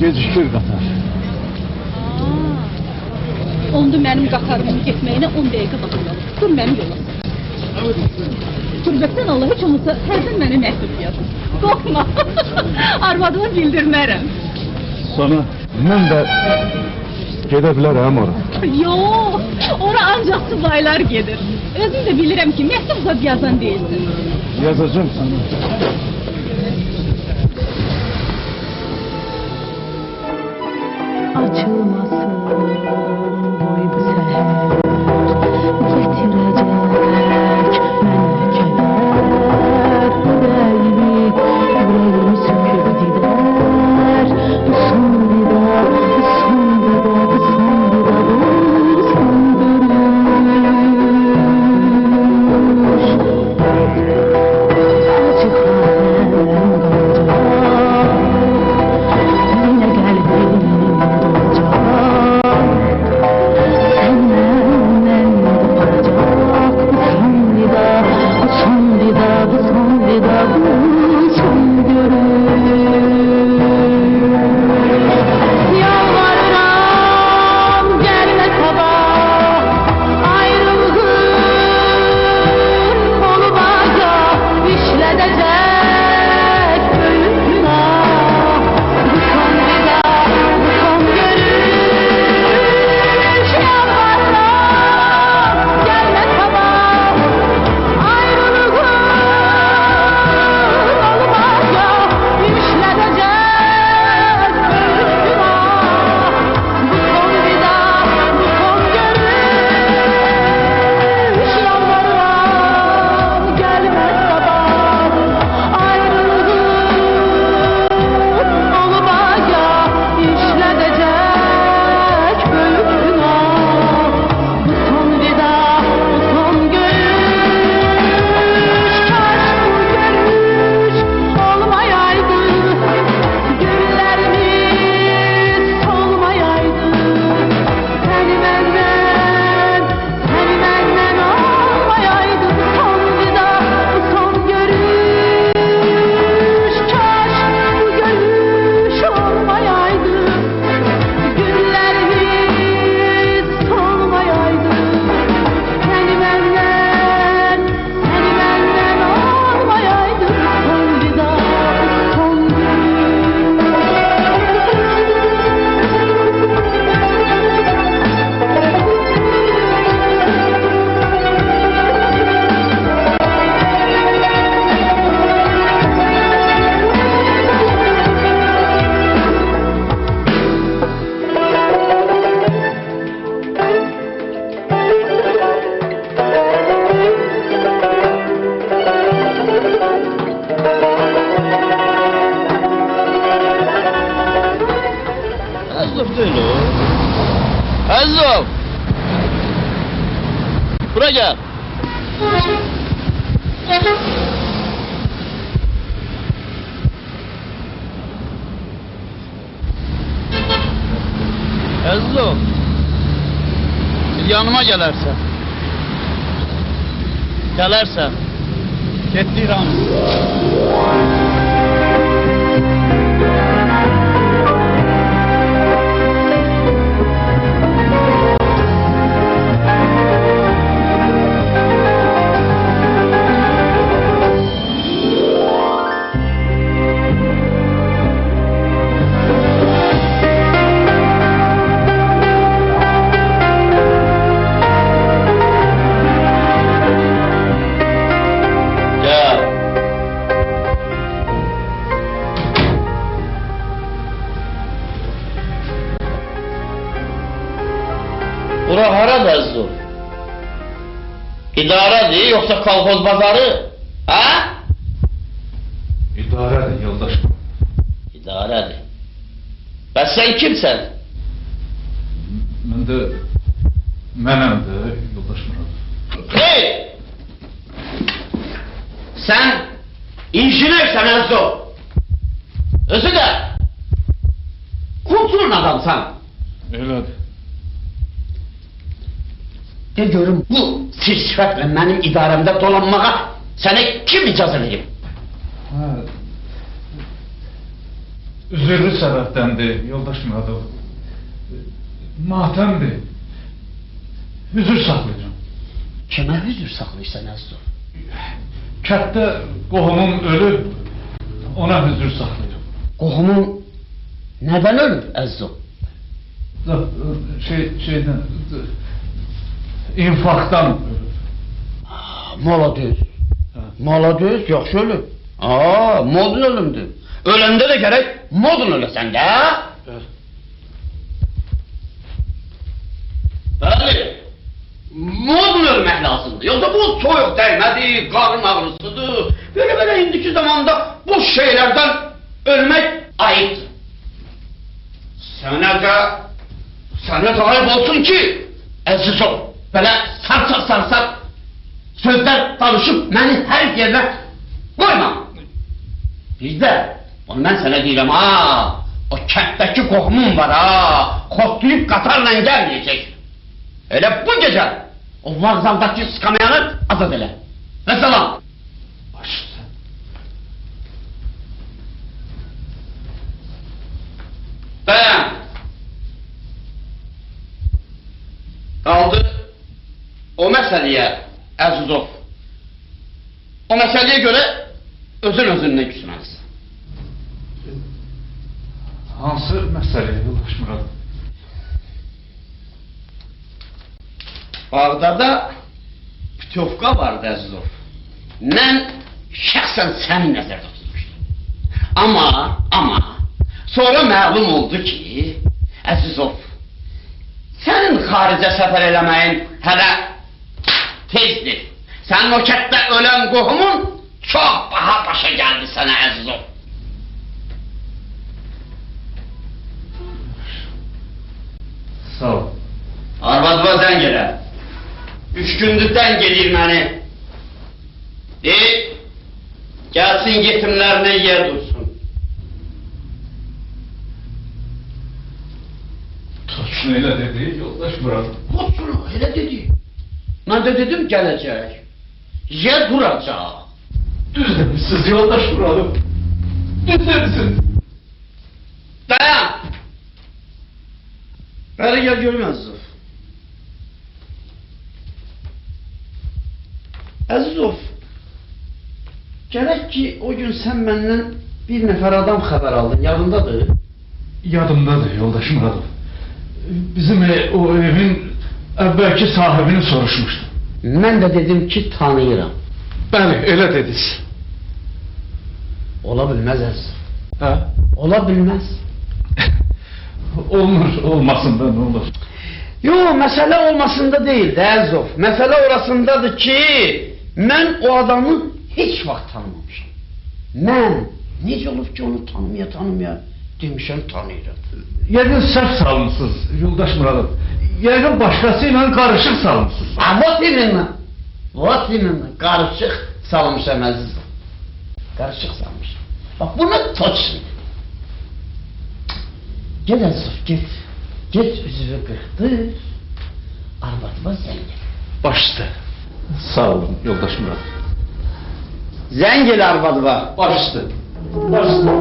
gecikir qatar. Onda mənim qatarımın getməyinə 10 dəqiqə baxırlar. Dur mənim yola. Qürbətdən Allah heç olmasa hərdən mənə məktub yazın. Qorxma, arvadıma bildirmərəm. Sana mən də gedə bilərəm ora. Yox, ora ancaq subaylar gedir. Özüm də bilirəm ki, məktub zad yazan deyilsin. Yazacağım sana. Açılmasın boy bu səhər, getirəcək mənə kədər, ürəyimi söküb gedər, bu son vida, bu son vida, bu son vida, bu son dönüş. Acı xatırım qalacaq, yine qəlbim dolacaq. Bura gel. Əziz ol. Yanıma gələrsən. Gələrsən. Getdik Ramiz. Bura haradır Əziz ol? İdarədir, yoxsa kolxoz bazarı? Ha? İdarədir yoldaş. İdarədir. Bəs sən kimsən? Mən də mənəm də yoldaş Murad. Hey! Sən injinersən Əziz ol. Özü də kulturun adamsan. Elədir. De görüm bu sifətlə mənim idarəmdə dolanmağa sənə kim icazə verib? Hə. Üzürlü səbəbdəndir yoldaş Muradov. Matəmdir. Hüzür saxlayacağım. Kimə hüzür saxlayırsan Əziz ol? Kətdə qohumum ölüb, ona hüzür saxlayacağım. Qohumun nədən ölüb Əziz ol? Şeydən... İnfarktdan ölüb. Molodöz. Molodöz, yaxşı ölüb. Modun ölümdür. Öləndə də gərək modun öləsən də. Bəli. Modun ölmək lazımdır. Yoxsa bu soyuq dəymədir, qarın ağrısıdır. Belə indiki zamanda bu şeylərdən ölmək ayıbdır. Sənə də ayıb olsun ki, əziz ol. Belə sarsaq sözlər danışıb məni hər yerdə qoyma. Bizdə, onu mən sənə deyirəm, o kətdəki qohumun var, xotlayıb qatarla gəlməyəcək. Elə bu gecə o vağzaldakı skamayanı azad elə. Və salam. Başla. Dayan. Qaldı o məsələyə, Əziz ol. O məsələyə görə özündən küsməlisən. Hansı məsələyə yoldaş Murad? Bağdada Pütovka vardı Əziz ol. Mən şəxsən səni nəzərdə tutmuşdum. Amma sonra məlum oldu ki, Əziz ol, sənin xaricə səfər eləməyin hələ tezdir. Sənin o kətdə ölən qohumun çox baha başa gəldi sənə Əziz ol. Sağ ol. Arvadva zəng elə. 3 gündür zəng edir məni. Gəlsin yetimlərinə yer dursun. Toçun elə dedi yoldaş Murad. Toçun elə dedi. Mən də dedim gələcək. Yer duracaq. Düz demişsiniz yoldaş Murad'ım. Düz demişsiniz. Dayan. Bəri gəl görüm Əzizov. Əzizov, gərək ki o gün sən məndən bir nəfər adam xəbər aldın, yadındadır? Yadımdadır yoldaş Murad'ım. Bizim o evin əvvəlki sahibini soruşmuşdu. Mən də dedim ki tanıyıram. Bəli, elə dediniz. Ola bilməz Əziz. Hə? Ola bilməz. Olmur, olmasında ne olur? Yox, məsələ olmasında deyil də Əzizov. Məsələ orasındadır ki, mən o adamı heç vaxt tanımamışam. Mən necə olub ki onu tanımaya demişəm tanıyıram. Yəqin səhv salmışsınız yoldaş Murad'ım. yəqin başqasıyla qarışıq salmışsınız. Ha, vot iminlə qarışıq salmışam əzizim. Qarışıq salmışam. Bax, bunu toçsun. Gel Əzizov, get. Get üzvü qırxdır. Arvadıma zəng el. Baş üstə. Sağ olun, yoldaş Murad. Zəng el arvadıma. Baş üstə. Baş üstə.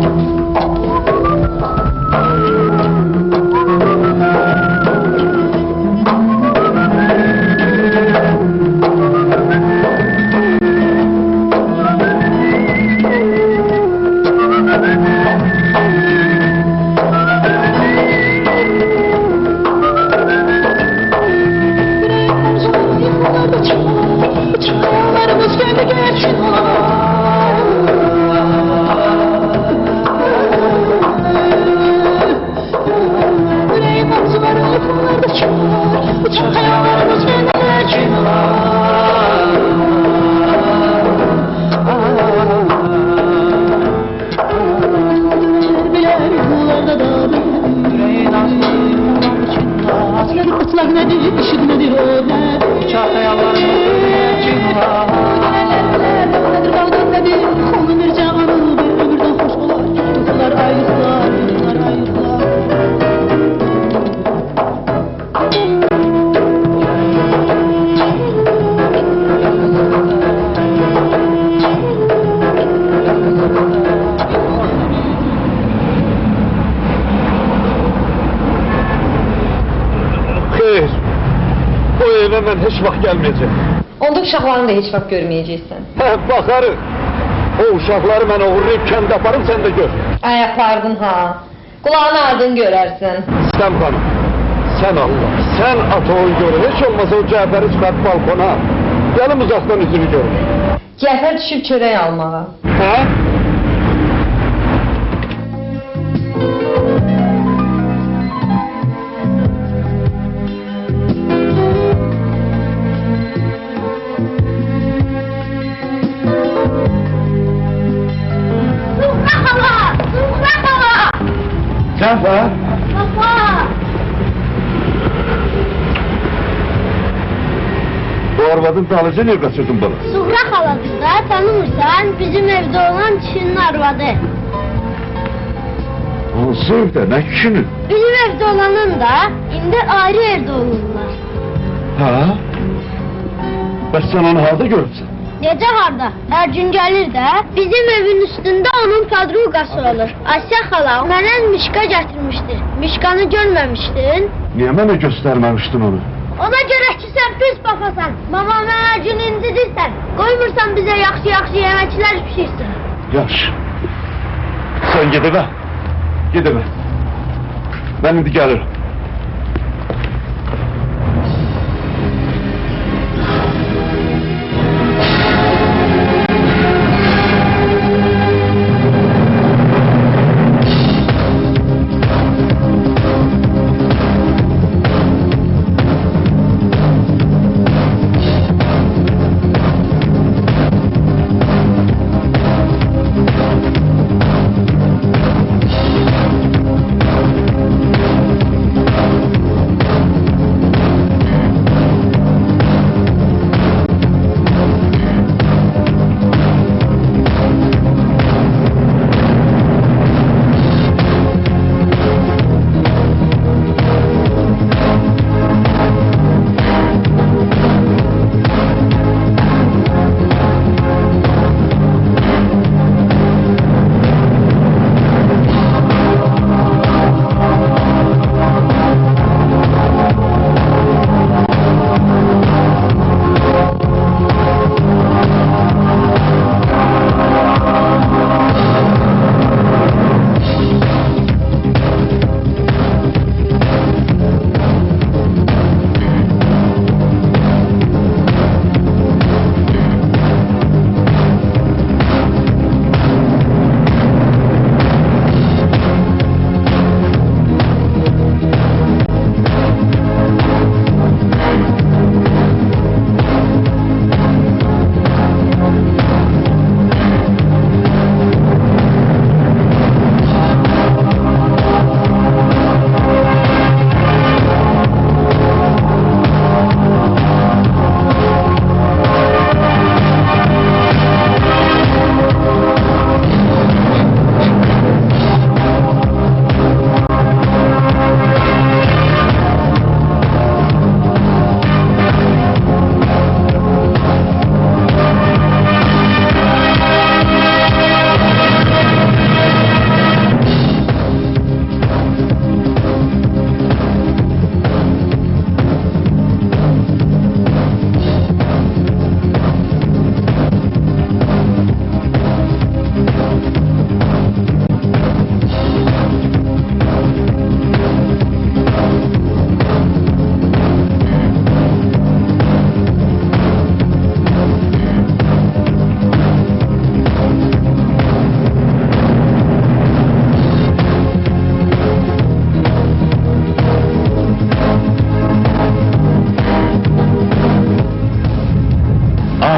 Mən heç vaxt gəlməyəcəm. Onda uşaqlarını da heç vaxt görməyəcəksən. Hə, baxarıq. O uşaqları mən oğurlayıb kəndə aparım, sən də gör. Ay, apardın ha. Qulağını ardın görərsən. Sən xanım, sən Allah, sən at onu görür. Heç olmasa o Cəfəri çıxart balkona. Gəlim uzaqdan üzünü görür. Cəfər düşüb çörək almağa. Hə? Cəfər? Baba! Bu arvadın dalıcı niyə qaçırdın bana? Suğra xaladır da, tanımırsan, bizim evdə olan kişinin arvadı. Hansı evdə, nə kişinin? Bizim evdə olanın da, indi ayrı evdə olurlar. Hə? Bəs sən onu harada görürsən? Necə harda? Hər gün gəlir də, bizim evin üstündə onun padruqası olur. Asya xala mənə mişka gətirmişdir. Mişkanı görməmişdin? Niyə mənə göstərməmişdin onu? Ona görə ki, sən pis babasan. Babamı hər gün incidirsən. Qoymursan bizə yaxşı-yaxşı yeməklər pişirsin. Yaxşı. Sən ged evə. Ged evə. Mən indi gəlirim.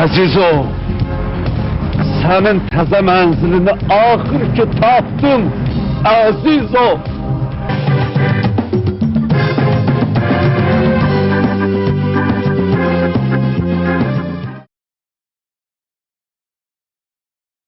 Əzizo, sənin təzə mənzilini axır ki tapdım, Əzizo.